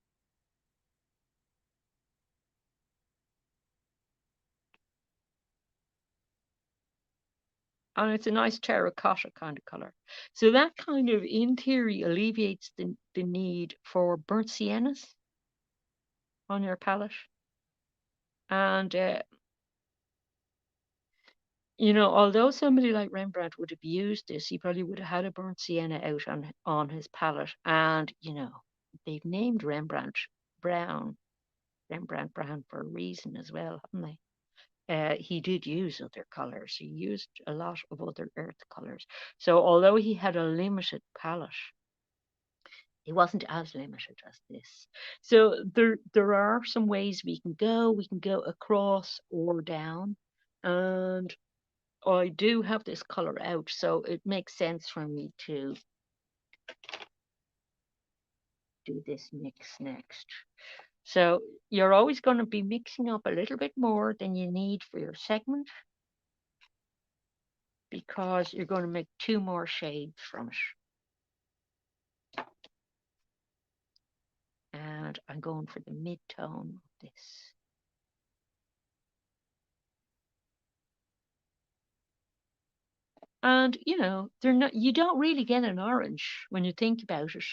And it's a nice terracotta kind of color. So that kind of, in theory, alleviates the need for burnt siennas on your palette. And although somebody like Rembrandt would have used this, he probably would have had a burnt sienna out on his palette. And, they've named Rembrandt Brown for a reason as well, haven't they? He did use other colours. He used a lot of other earth colours. So although he had a limited palette, he wasn't as limited as this. So there are some ways we can go. We can go across or down. And I do have this color out, so it makes sense for me to do this mix next. So you're always going to be mixing up a little bit more than you need for your segment because you're going to make 2 more shades from it. And I'm going for the mid-tone of this. And you don't really get an orange when you think about it.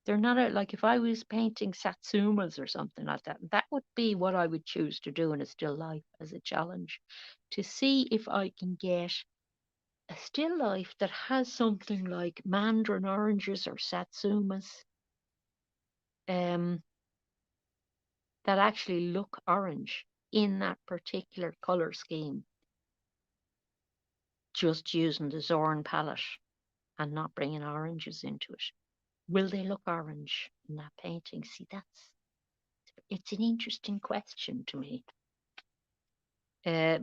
They're not like if I was painting Satsumas or something like that, that would be what I would choose to do in a still life as a challenge, to see if I can get a still life that has something like mandarin oranges or Satsumas um, that actually look orange in that particular color scheme, just using the Zorn palette and not bringing oranges into it. Will they look orange in that painting? See, it's an interesting question to me.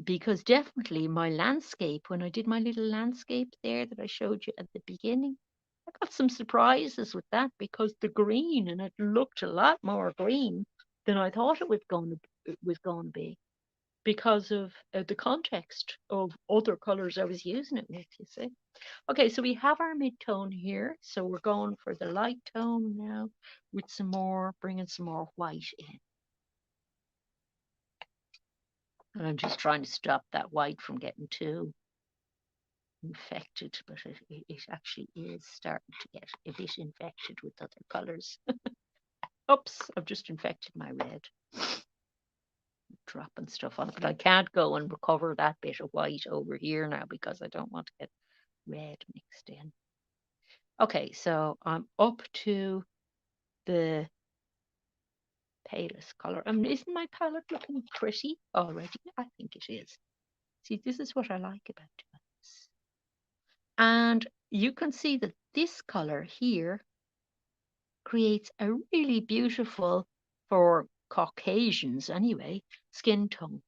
Because definitely my landscape, when I did my little landscape there that I showed you at the beginning, I got some surprises with that because the green, and it looked a lot more green than I thought it was going to be because of the context of other colors I was using it with, you see. Okay, so we have our mid-tone here. So we're going for the light tone now with some more, bringing some more white in. And I'm just trying to stop that white from getting too infected, but it actually is starting to get a bit infected with other colors. Oops, I've just infected my red. Dropping stuff on it, but I can't go and recover that bit of white over here now because I don't want to get red mixed in. Okay, so I'm up to the palest color. Isn't my palette looking pretty already? I think it is. See, this is what I like about doing this. And you can see that this color here creates a really beautiful, for Caucasians anyway, skin tone.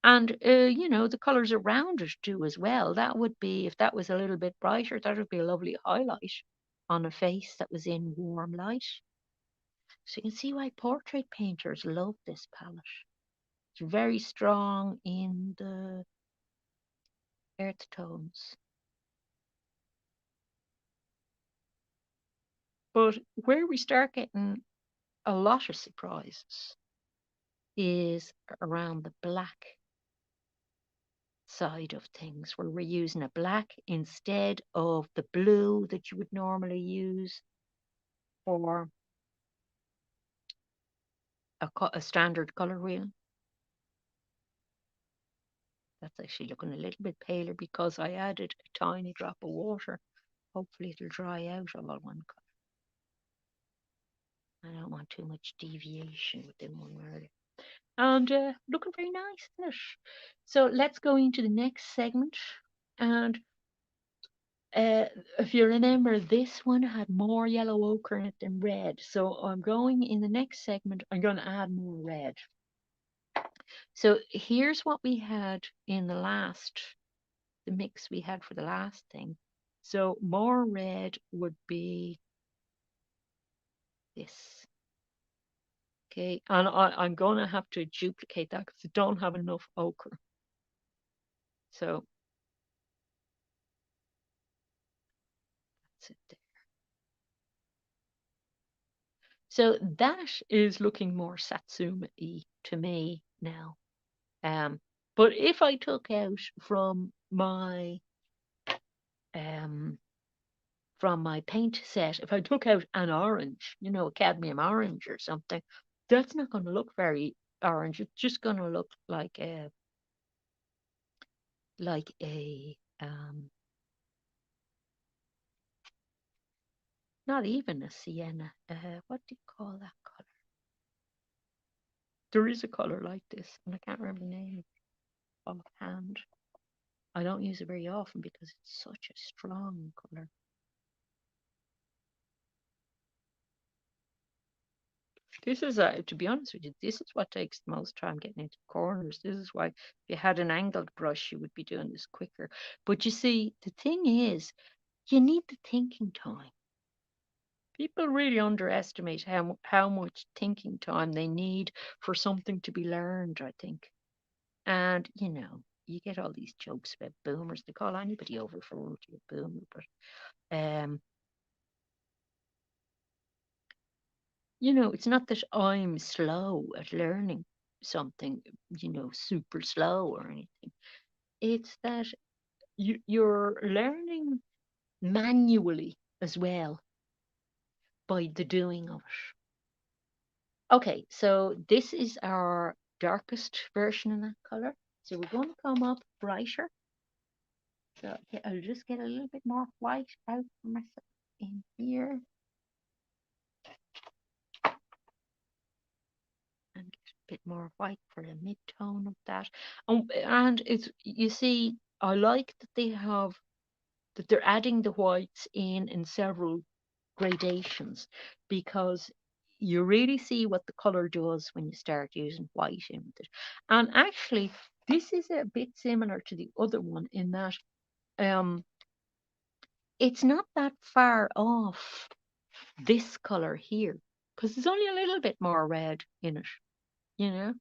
And, the colors around it do as well. That would be, if that was a little bit brighter, that would be a lovely highlight on a face that was in warm light. So you can see why portrait painters love this palette. It's very strong in the earth tones. But where we start getting a lot of surprises is around the black side of things, where we're using a black instead of the blue that you would normally use for a standard color wheel. That's actually looking a little bit paler because I added a tiny drop of water. Hopefully it'll dry out all one color. I don't want too much deviation within one area. And looking very nice, isn't it? So let's go into the next segment. And if you remember, this one had more yellow ochre in it than red. So I'm going in the next segment, I'm going to add more red. So here's what we had in the mix we had for the last thing. So more red would be this. Okay, and I'm going to have to duplicate that because I don't have enough ochre. So that's it there. So that is looking more Satsuma-y to me now. But if I took out from my paint set, if I took out an orange, a cadmium orange or something, that's not going to look very orange. It's just going to look like a not even a sienna. What do you call that color? There is a color like this, and I can't remember the name offhand. I don't use it very often because it's such a strong color. This is, to be honest with you, this is what takes the most time getting into corners. This is why if you had an angled brush, you would be doing this quicker. But you see, the thing is, you need the thinking time. People really underestimate how much thinking time they need for something to be learned, I think. And, you get all these jokes about boomers. They call anybody over for a boomer, but it's not that I'm slow at learning something, super slow or anything. It's that you're learning manually as well. by the doing of it. Okay, so this is our darkest version in that color. So we're going to come up brighter. So yeah, I'll just get a little bit more white out for myself in here. And get a bit more white for the mid-tone of that. And it's, you see, I like that they're adding the whites in several gradations, because you really see what the color does when you start using white in with it. And actually, this is a bit similar to the other one in that um, it's not that far off this color here, because there's only a little bit more red in it, you know.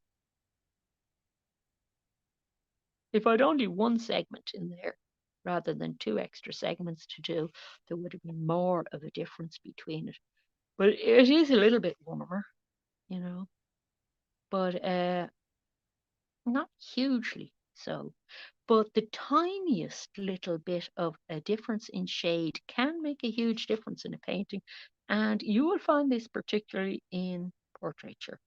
If I'd only one segment in there rather than two extra segments to do, there would have been more of a difference between it. But it is a little bit warmer, you know, but not hugely so. But the tiniest little bit of a difference in shade can make a huge difference in a painting. And you will find this particularly in portraiture.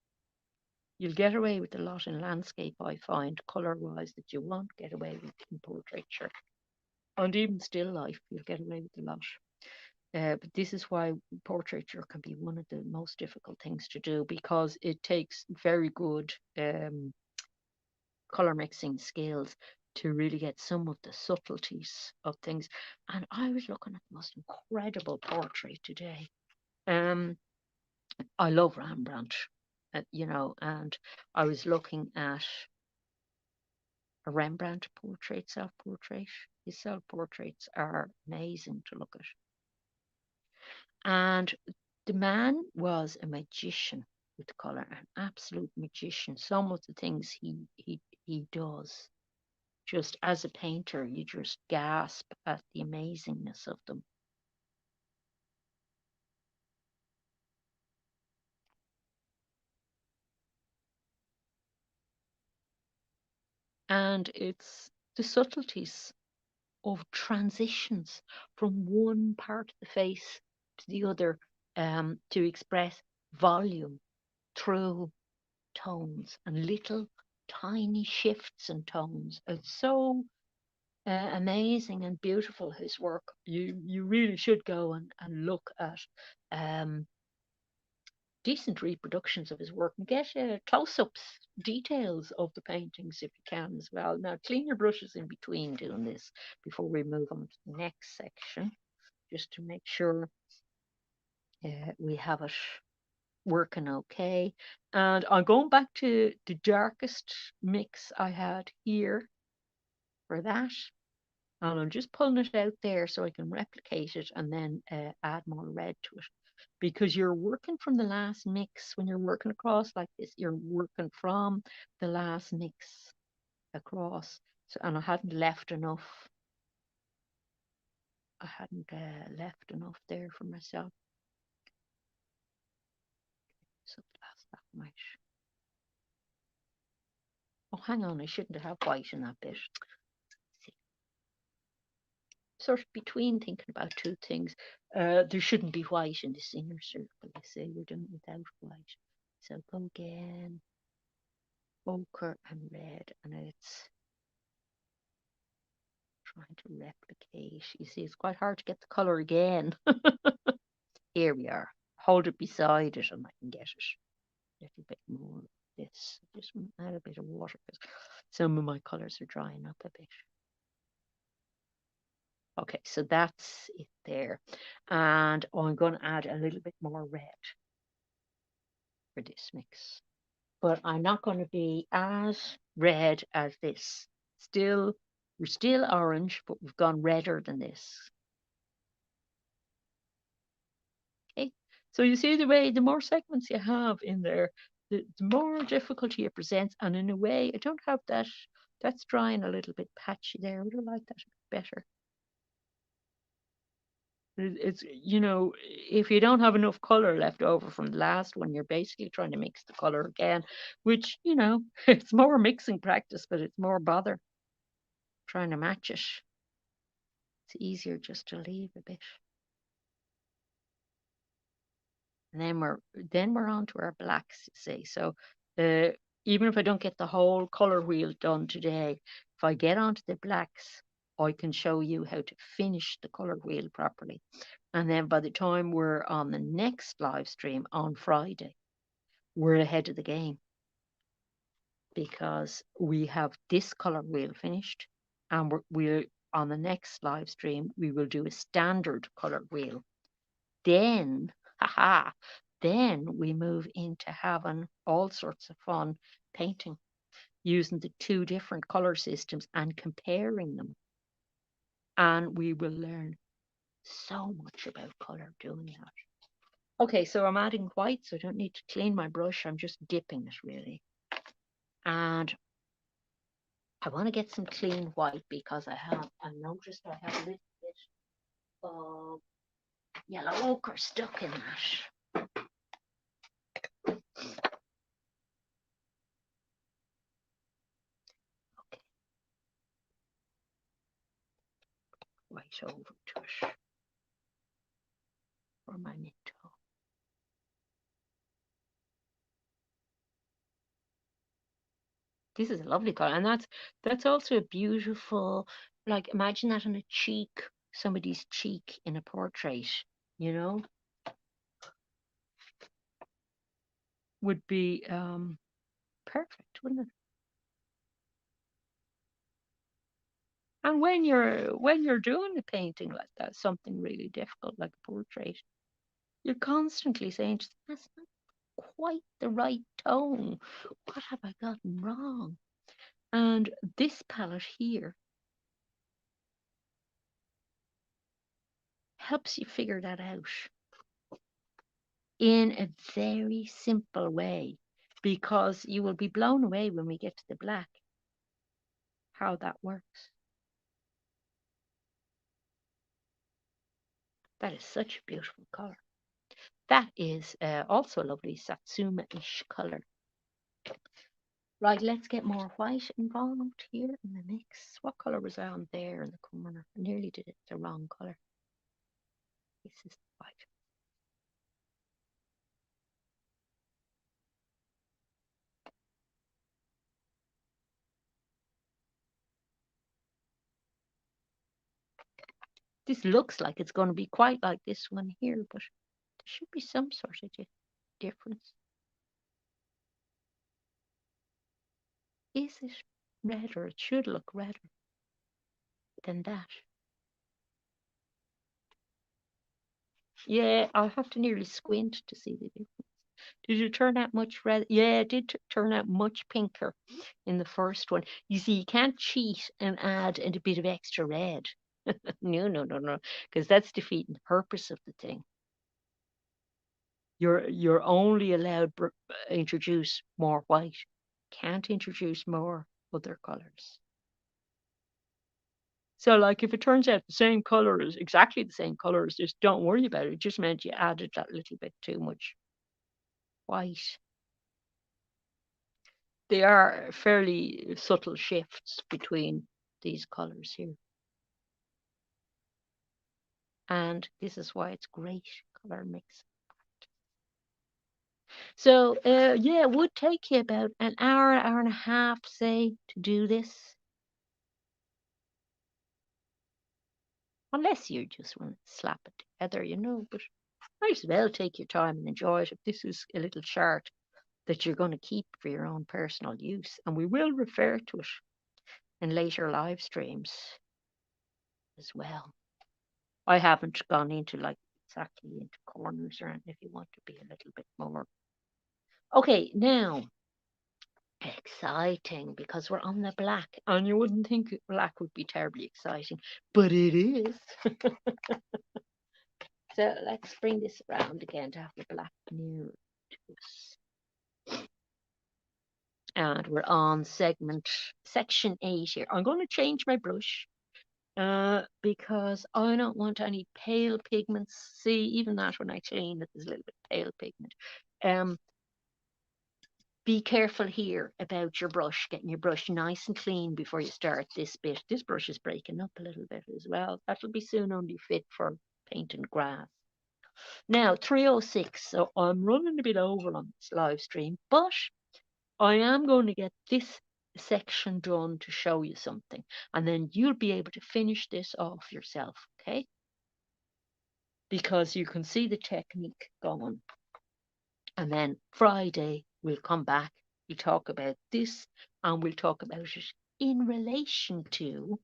You'll get away with a lot in landscape, I find, colour wise, that you won't get away with in portraiture. And even still life, you'll get away with a lot. But this is why portraiture can be one of the most difficult things to do, because it takes very good color mixing skills to really get some of the subtleties of things. And I was looking at the most incredible portrait today. Um, I love Rembrandt, you know, and I was looking at a Rembrandt portrait, self portrait. His self portraits are amazing to look at. And the man was a magician with color, an absolute magician. Some of the things he does, just as a painter, you just gasp at the amazingness of them. And it's the subtleties of transitions from one part of the face to the other, to express volume through tones and little tiny shifts in tones. It's so amazing and beautiful, his work. You really should go and look at um, decent reproductions of his work and get close-ups, details of the paintings if you can as well. Now clean your brushes in between doing this before we move on to the next section, just to make sure we have it working okay. And I'm going back to the darkest mix I had here for that. And I'm just pulling it out there so I can replicate it and then add more red to it. Because you're working from the last mix when you're working across like this, you're working from the last mix across. So, and I hadn't left enough there for myself. So that's that much. Oh, hang on, I shouldn't have white in that bit. Sort of between thinking about two things. There shouldn't be white in this inner circle. I say we're doing it without white. So go again, ochre and red, and it's trying to replicate. You see, it's quite hard to get the color again. Here we are. Hold it beside it, and I can get it a little bit more. Of this, just add a bit of water because some of my colors are drying up a bit. Okay, so that's it there. And I'm going to add a little bit more red for this mix. But I'm not going to be as red as this. We're still orange, but we've gone redder than this. Okay, so you see the more segments you have in there, the more difficulty it presents. And in a way, I don't have that. That's drying a little bit patchy there. I would have liked that a bit better. It's, you know, if you don't have enough color left over from the last one, you're basically trying to mix the color again, which, you know, it's more mixing practice, but it's more bother trying to match it. It's easier just to leave a bit. And then we're on to our blacks, you see. So uh, even if I don't get the whole color wheel done today, if I get onto the blacks, I can show you how to finish the color wheel properly. And then by the time we're on the next live stream on Friday, we're ahead of the game because we have this color wheel finished, and we're on the next live stream we will do a standard color wheel. Then, haha, then we move into having all sorts of fun painting using the two different color systems and comparing them. And we will learn so much about color doing that. Okay, so I'm adding white, so I don't need to clean my brush. I'm just dipping it really. And I want to get some clean white because I noticed I have a little bit of yellow ochre stuck in that. Okay, white over to it for my mid tone. This is a lovely color, and that's also a beautiful, like imagine that on a cheek, somebody's cheek in a portrait, you know, would be perfect, wouldn't it? And when you're doing a painting like that, something really difficult like a portrait, you're constantly saying, that's not quite the right tone. What have I gotten wrong? And this palette here helps you figure that out in a very simple way, because you will be blown away when we get to the black how that works. That is such a beautiful color. That is also a lovely Satsuma-ish color. Right, let's get more white involved here in the mix. What color was I on there in the corner? I nearly did it the wrong color. This is white. This looks like it's going to be quite like this one here, but there should be some sort of difference. Is it redder? It should look redder than that. Yeah, I'll have to nearly squint to see the difference. Did it turn out much red? Yeah, it did turn out much pinker in the first one. You see, you can't cheat and add a bit of extra red. No, no, no, no, because that's defeating the purpose of the thing. You're only allowed introduce more white. Can't introduce more other colors. So, like, if it turns out the same color is exactly the same color as this, don't worry about it. It just meant you added that little bit too much white. They are fairly subtle shifts between these colors here. And this is why it's great color mix. So, yeah, it would take you about an hour, hour and a half, say, to do this. Unless you just want to slap it together, you know, but might as well take your time and enjoy it. If this is a little chart that you're going to keep for your own personal use, and we will refer to it in later live streams as well. I haven't gone into like exactly into corners or anything if you want to be a little bit more. Okay, now exciting because we're on the black, and you wouldn't think black would be terribly exciting, but it is. So let's bring this around again to have the black nearer to us. And we're on section 8 here. I'm going to change my brush because I don't want any pale pigments. See, even that when I clean it, there's a little bit pale pigment. Be careful here about your brush, getting your brush nice and clean before you start this bit. This brush is breaking up a little bit as well. That'll be soon only fit for painting grass. Now, 3:06, so I'm running a bit over on this live stream, but I am going to get this section done to show you something, and then you'll be able to finish this off yourself, okay? Because you can see the technique going. And then Friday, we'll come back, we'll talk about this, and we'll talk about it in relation to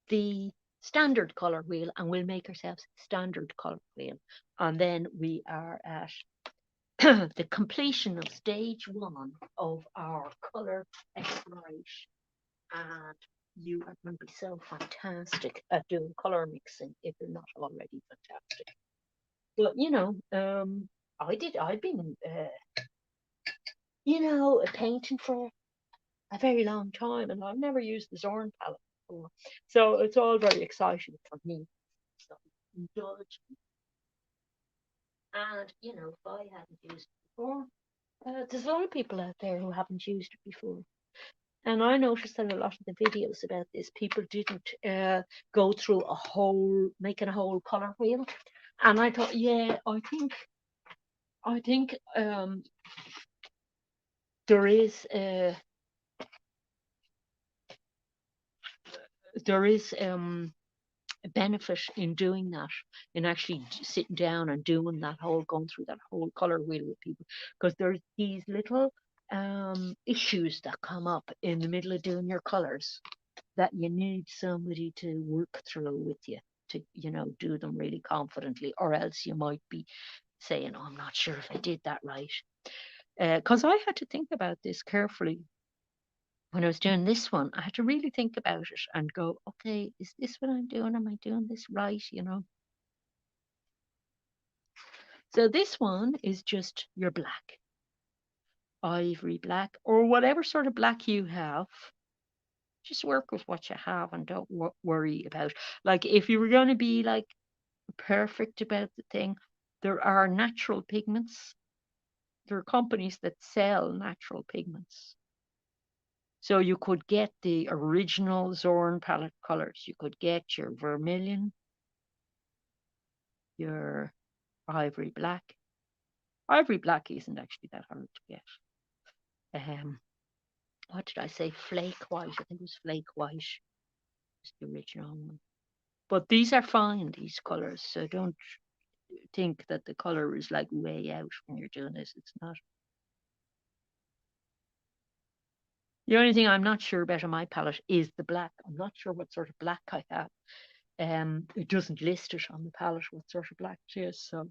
the standard colour wheel, and we'll make ourselves standard colour wheel. And then we are at the completion of stage 1 of our colour exploration. And you are going to be so fantastic at doing colour mixing if you're not already fantastic. But I've been painting for a very long time, and I've never used the Zorn palette before, so it's all very exciting for me. So indulge me. And if I hadn't used it before, there's a lot of people out there who haven't used it before. And I noticed that a lot of the videos about this, people didn't go through making a whole color wheel. And I thought, yeah, I think there is a benefit in doing that, in actually sitting down and doing going through that whole color wheel with people, because there's these little issues that come up in the middle of doing your colors that you need somebody to work through with you to do them really confidently, or else you might be saying, oh, I'm not sure if I did that right, because I had to think about this carefully. When I was doing this one, I had to really think about it and go, okay, is this what I'm doing? Am I doing this right? So this one is just your black, ivory black, or whatever sort of black you have. Just work with what you have and don't worry about. Like, if you were going to be like perfect about the thing, there are natural pigments. There are companies that sell natural pigments. So you could get the original Zorn palette colors. You could get your vermilion, your ivory black. Ivory black isn't actually that hard to get. What did I say? Flake white. I think it was flake white. It's the original one. But these are fine, these colors. So don't think that the color is like way out when you're doing this. It's not. The only thing I'm not sure about on my palette is the black. I'm not sure what sort of black I have. It doesn't list it on the palette what sort of black it is. So,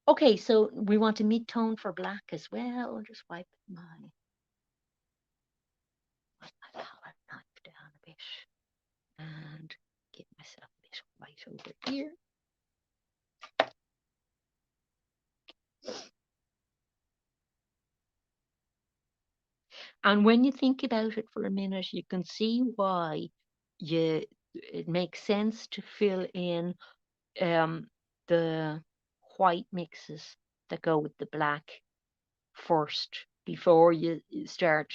okay, so we want a mid-tone for black as well. I'll just wipe my palette knife down a bit and get myself a bit white over here. And when you think about it for a minute, you can see why it makes sense to fill in the white mixes that go with the black first before you start,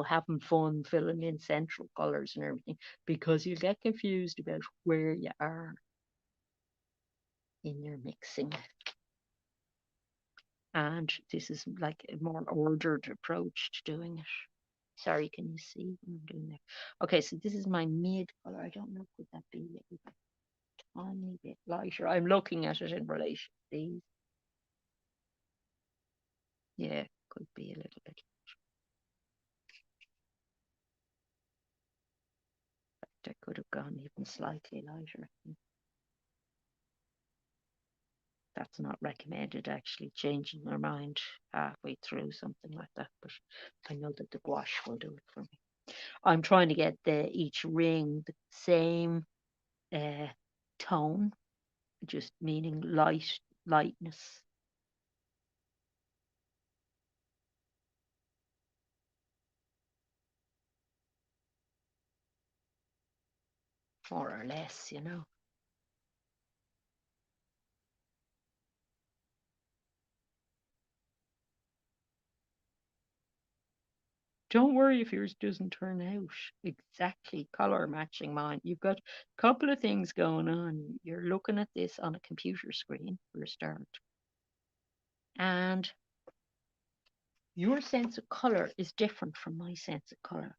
having fun filling in central colors and everything, because you'll get confused about where you are in your mixing. And this is like a more ordered approach to doing it. Sorry, can you see what I'm doing there? Okay, so this is my mid color. I don't know, could that be a tiny bit lighter? I'm looking at it in relation to these. Yeah, could be a little bit. I could have gone even slightly lighter. That's not recommended, actually, changing their mind halfway through, something like that. But I know that the gouache will do it for me. I'm trying to get each ring the same tone, just meaning lightness. More or less, Don't worry if yours doesn't turn out exactly color matching mine. You've got a couple of things going on. You're looking at this on a computer screen for a start. And your sense of color is different from my sense of color.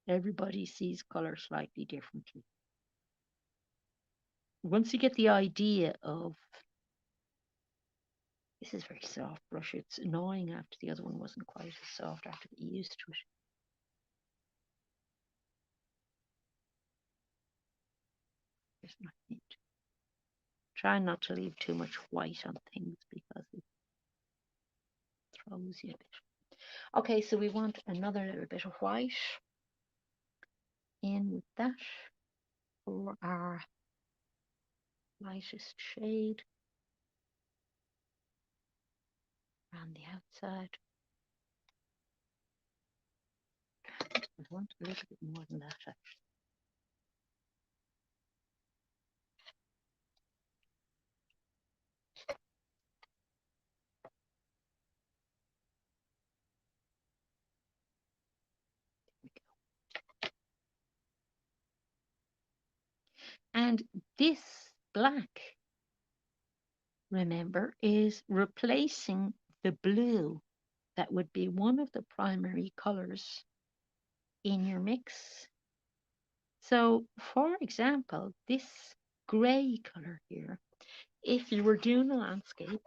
Everybody sees color slightly differently. Once you get the idea of this is very soft brush, it's annoying after the other one wasn't quite as soft after getting used to it. It's not neat. Try not to leave too much white on things because it throws you a bit. Okay, so we want another little bit of white in with that for our lightest shade around the outside. I want a little bit more than that actually. And this black, remember, is replacing the blue that would be one of the primary colors in your mix. So, for example, this gray color here, if you were doing a landscape,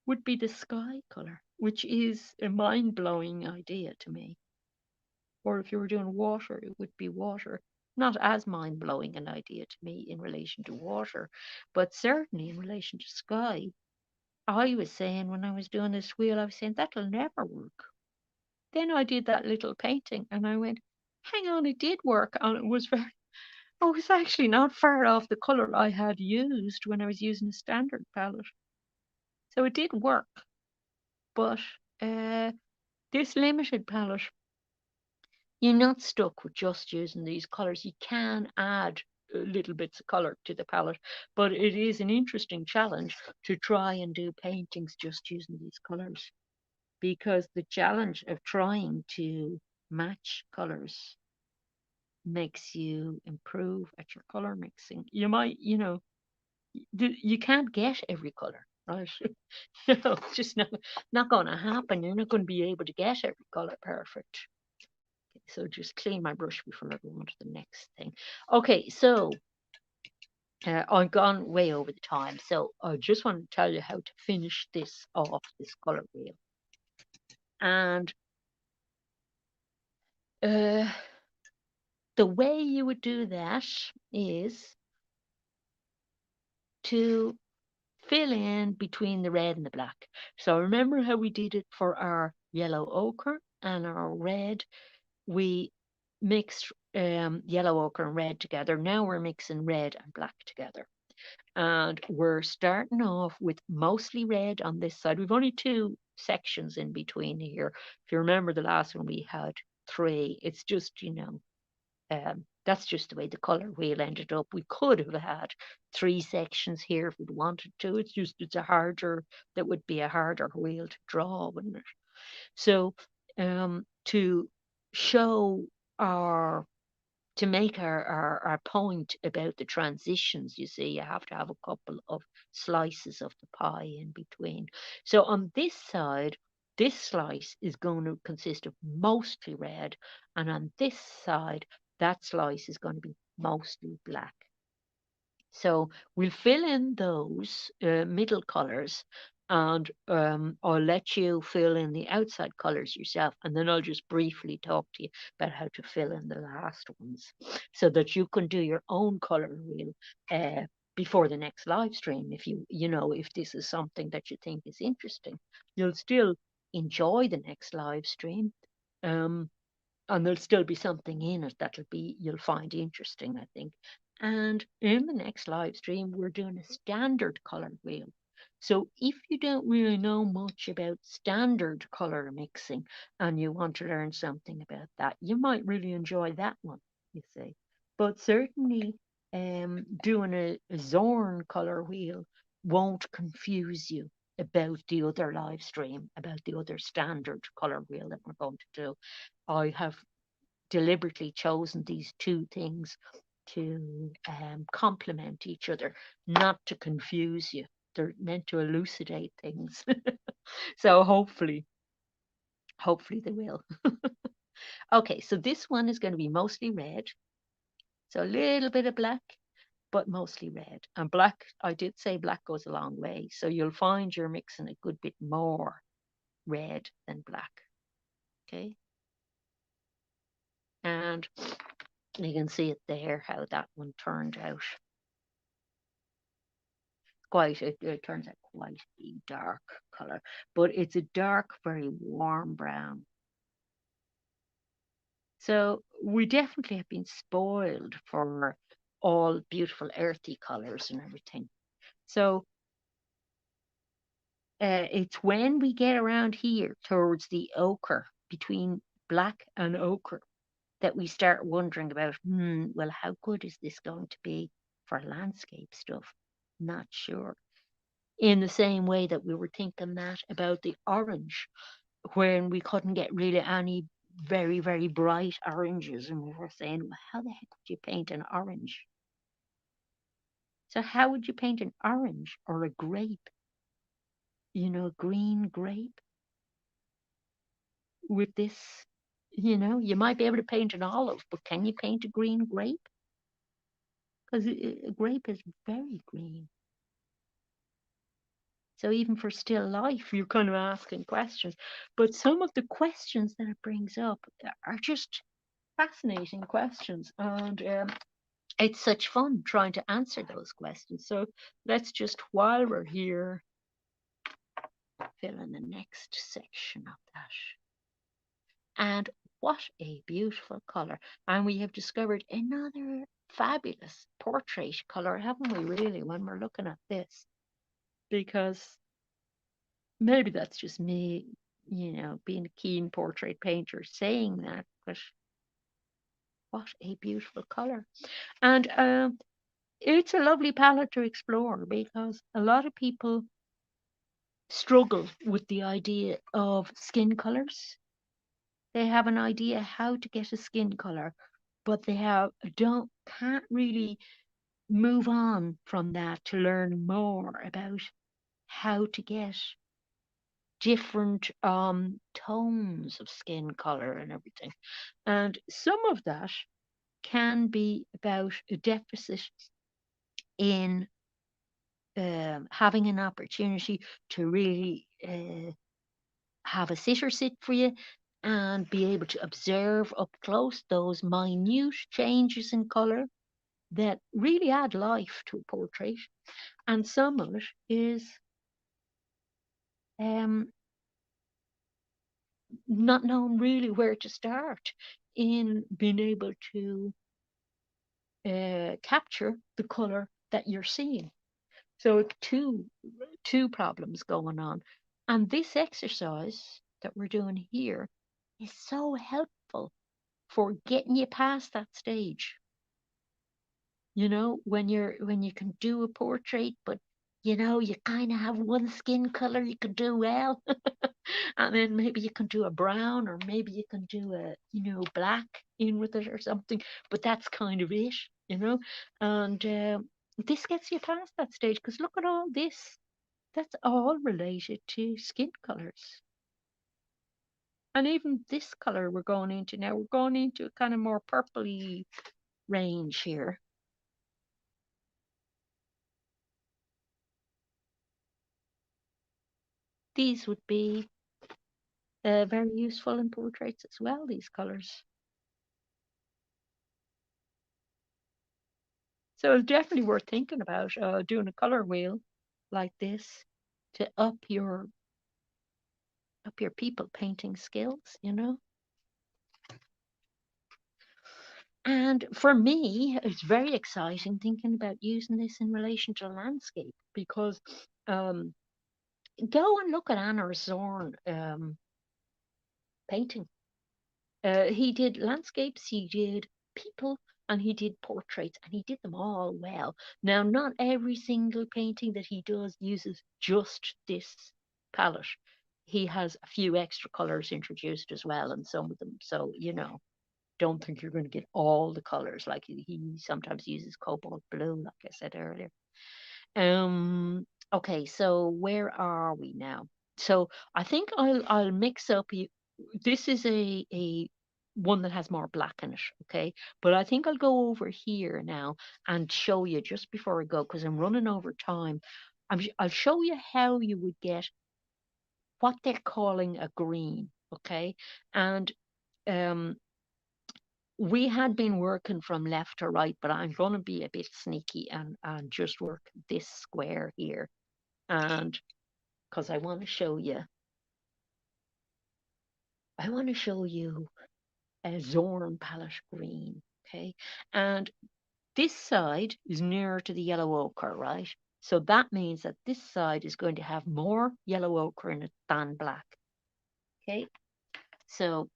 would be the sky color, which is a mind-blowing idea to me. Or if you were doing water, it would be water. Not as mind-blowing an idea to me in relation to water, but certainly in relation to sky. I was saying when I was doing this wheel, I was saying that'll never work. Then I did that little painting and I went, hang on, it did work. And it was very, oh, it's actually not far off the color I had used when I was using a standard palette. So it did work. But this limited palette, you're not stuck with just using these colors. You can add little bits of color to the palette, but it is an interesting challenge to try and do paintings just using these colors, because the challenge of trying to match colors makes you improve at your color mixing. You might, you can't get every color, right? It's just not going to happen. You're not going to be able to get every color perfect. So just clean my brush before I go on to the next thing. Okay, so I've gone way over the time. So I just want to tell you how to finish this off, this color wheel. And the way you would do that is to fill in between the red and the black. So remember how we did it for our yellow ochre and our red? We mixed yellow ochre and red together. Now we're mixing red and black together. And we're starting off with mostly red on this side. We've only two sections in between here. If you remember the last one, we had three. It's just, that's just the way the color wheel ended up. We could have had three sections here if we'd wanted to. It's just, that would be a harder wheel to draw, wouldn't it? So to show our to make our point about the transitions, you see, you have to have a couple of slices of the pie in between. So on this side, this slice is going to consist of mostly red, and on this side, that slice is going to be mostly black. So we'll fill in those middle colors, and I'll let you fill in the outside colors yourself, and then I'll just briefly talk to you about how to fill in the last ones so that you can do your own color wheel before the next live stream. If if this is something that you think is interesting, you'll still enjoy the next live stream. And there'll still be something in it you'll find interesting, I think. And in the next live stream, we're doing a standard color wheel. So if you don't really know much about standard color mixing and you want to learn something about that, you might really enjoy that one, you see. But certainly doing a Zorn color wheel won't confuse you. about the other live stream, about the other standard color wheel that we're going to do. I have deliberately chosen these two things to complement each other, not to confuse you. They're meant to elucidate things. So hopefully they will. Okay, so this one is going to be mostly red. So a little bit of black, but mostly red. And black, I did say black goes a long way. So you'll find you're mixing a good bit more red than black. Okay. And you can see it there, how that one turned out. It turns out quite a dark color, but it's a dark, very warm brown. So we definitely have been spoiled for all beautiful earthy colors and everything. So it's when we get around here towards the ochre, between black and ochre, that we start wondering about, well, how good is this going to be for landscape stuff? Not sure. In the same way that we were thinking that about the orange, when we couldn't get really any very, very bright oranges, and we were saying, well, how the heck would you paint an orange? So how would you paint an orange or a grape? A green grape with this, you might be able to paint an olive, but can you paint a green grape? Because a grape is very green. So even for still life, you're kind of asking questions. But some of the questions that it brings up are just fascinating questions. And it's such fun trying to answer those questions. So let's just, while we're here, fill in the next section of that. And what a beautiful color. And we have discovered another fabulous portrait color, haven't we, really, when we're looking at this? Because maybe that's just me, being a keen portrait painter saying that, but what a beautiful color. And it's a lovely palette to explore, because a lot of people struggle with the idea of skin colors. They have an idea how to get a skin color, but they can't really move on from that to learn more about how to get different tones of skin color and everything. And some of that can be about a deficit in having an opportunity to really have a sitter sit for you and be able to observe up close those minute changes in color that really add life to a portrait. And some of it is um, not knowing really where to start in being able to capture the color that you're seeing. So two problems going on. And this exercise that we're doing here is so helpful for getting you past that stage. When you can do a portrait, but you kind of have one skin color you can do well. And then maybe you can do a brown, or maybe you can do a black in with it or something, but that's kind of it. And this gets you past that stage, because look at all this. That's all related to skin colors. And even this color we're going into now, we're going into a kind of more purpley range here. These would be very useful in portraits as well, these colors. So it's definitely worth thinking about doing a color wheel like this to up your people painting skills. And for me, it's very exciting thinking about using this in relation to landscape, because go and look at Anna Zorn painting. He did landscapes, he did people, and he did portraits, and he did them all well. Now, not every single painting that he does uses just this palette. He has a few extra colors introduced as well in some of them. So, don't think you're going to get all the colors. Like he sometimes uses cobalt blue, like I said earlier. Okay, so where are we now? So I think I'll mix up you. This is a one that has more black in it, okay? But I think I'll go over here now and show you just before I go because I'm running over time. I'll show you how you would get what they're calling a green, okay? And um we had been working from left to right, but I'm going to be a bit sneaky and just work this square here. And because I want to show you a Zorn Palette green, okay? And this side is nearer to the yellow ochre, right? So that means that this side is going to have more yellow ochre in it than black, okay? So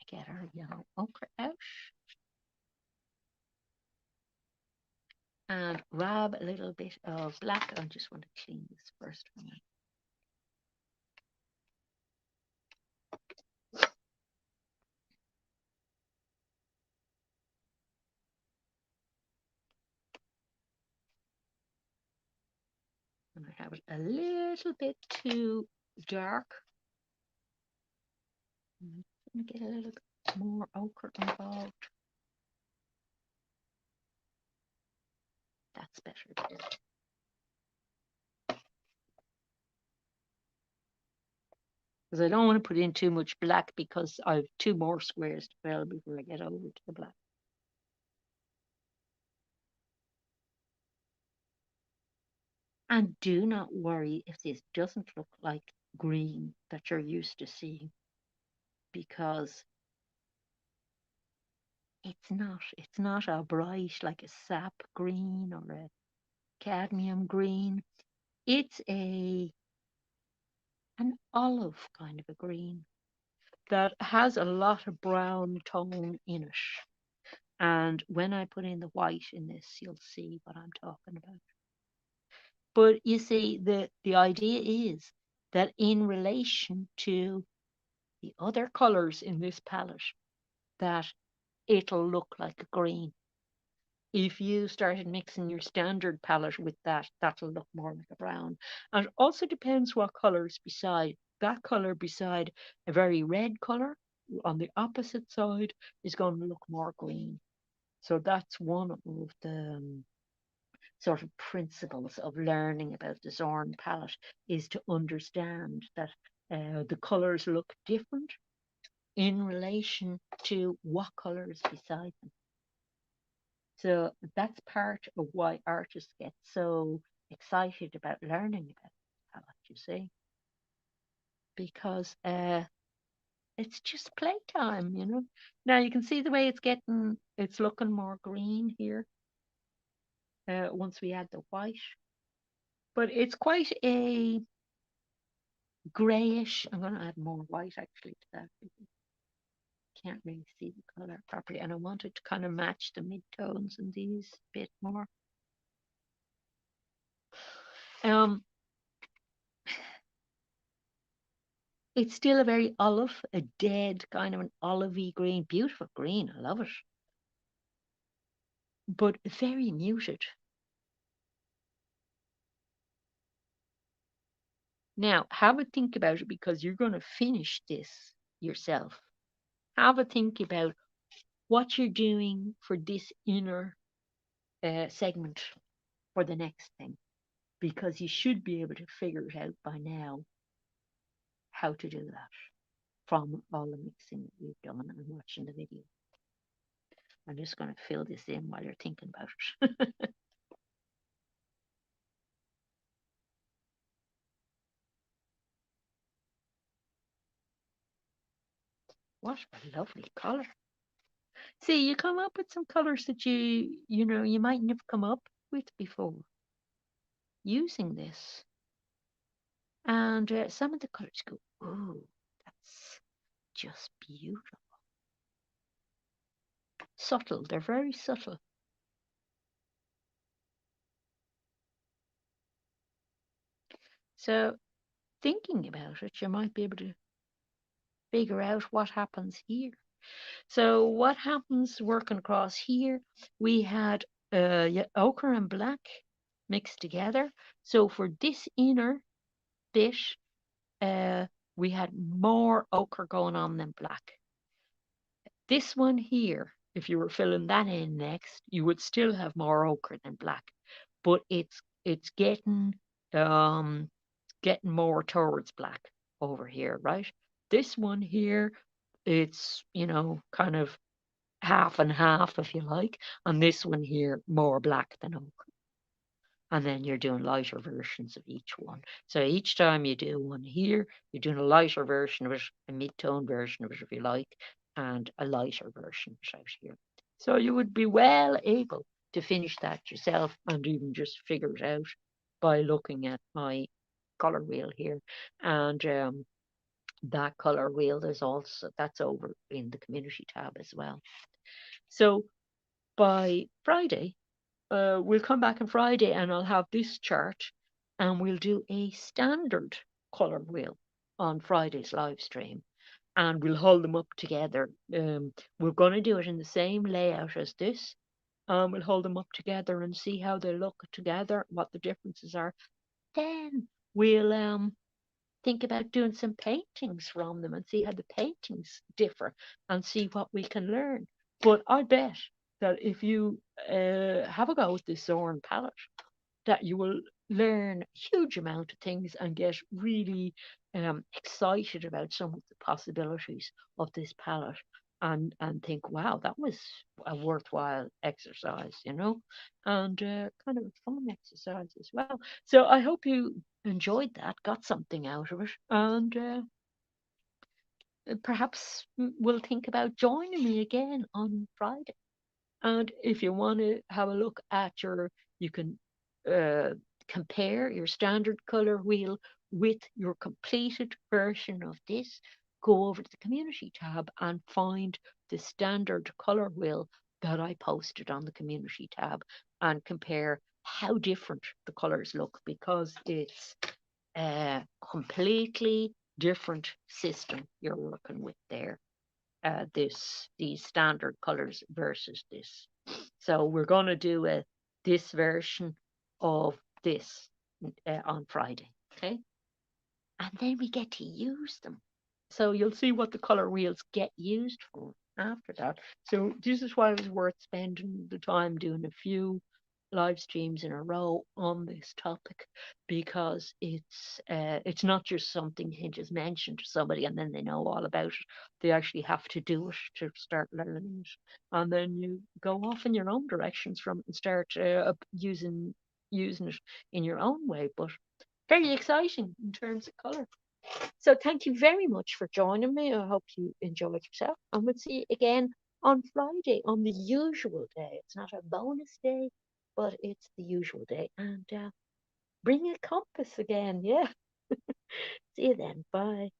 I get our yellow ochre out and grab a little bit of black. I just want to clean this first one. And I have it a little bit too dark. I'm going to get a little bit more ochre involved. That's better there. Because I don't want to put in too much black because I have two more squares to fill before I get over to the black. And do not worry if this doesn't look like green that you're used to seeing, because it's not. It's not a bright like a sap green or a cadmium green. It's an olive kind of a green that has a lot of brown tone in it. And when I put in the white in this, you'll see what I'm talking about. But you see, the idea is that in relation to the other colors in this palette, that it'll look like a green. If you started mixing your standard palette with that, that'll look more like a brown. And it also depends what colors beside. That color beside a very red color on the opposite side is going to look more green. So that's one of the sort of principles of learning about the Zorn palette, is to understand that the colors look different in relation to what colors beside them. So that's part of why artists get so excited about learning about the palette, you see, because it's just playtime. Now you can see the way it's looking more green here once we add the white, but it's quite a grayish. I'm going to add more white actually to that. Can't really see the color properly, and I want it to kind of match the mid-tones in these a bit more. It's still a very olive, a dead kind of an olivey green, beautiful green. I love it, but very muted. Now, have a think about it because you're going to finish this yourself. Have a think about what you're doing for this inner segment for the next thing, because you should be able to figure it out by now how to do that from all the mixing that you've done and watching the video. I'm just going to fill this in while you're thinking about it. What a lovely color. See, you come up with some colors that you might never come up with before using this. And some of the colors go, ooh, that's just beautiful. subtle. They're very subtle. So thinking about it, you might be able to figure out what happens here. So what happens working across here? We had ochre and black mixed together. So for this inner bit, uh, we had more ochre going on than black. This one here, if you were filling that in next, you would still have more ochre than black, but it's um getting more towards black over here, right? This one here, it's kind of half and half, if you like, and this one here more black than ochre. And then you're doing lighter versions of each one. So each time you do one here, you're doing a lighter version of it, a mid-tone version of it, if you like, and a lighter version of it out here. So you would be well able to finish that yourself and even just figure it out by looking at my color wheel here. And that color wheel, that's over in the community tab as well. So by Friday, we'll come back on Friday and I'll have this chart and we'll do a standard color wheel on Friday's live stream and we'll hold them up together. We're going to do it in the same layout as this. We'll hold them up together and see how they look together, what the differences are. Then we'll think about doing some paintings from them and see how the paintings differ and see what we can learn. But I bet that if you have a go with this Zorn palette, that you will learn a huge amount of things and get really excited about some of the possibilities of this palette and think, wow, that was a worthwhile exercise, and kind of a fun exercise as well. So I hope you enjoyed that, got something out of it, and perhaps we'll think about joining me again on Friday. And if you want to have a look at you can uh, compare your standard color wheel with your completed version of this. Go over to the community tab and find the standard color wheel that I posted on the community tab and compare how different the colors look because it's a completely different system you're working with there. These standard colors versus this. So we're going to do this version of this on Friday, okay? And then we get to use them. So you'll see what the color wheels get used for after that. So this is why it was worth spending the time doing a few live streams in a row on this topic because it's not just something you just mention to somebody and then they know all about it. They actually have to do it to start learning it, and then you go off in your own directions from it and start using it in your own way. But very exciting in terms of color. So thank you very much for joining me. I hope you enjoyed yourself. And we'll see you again on Friday on the usual day. It's not a bonus day, but it's the usual day. And bring a compass again. Yeah. See you then. Bye.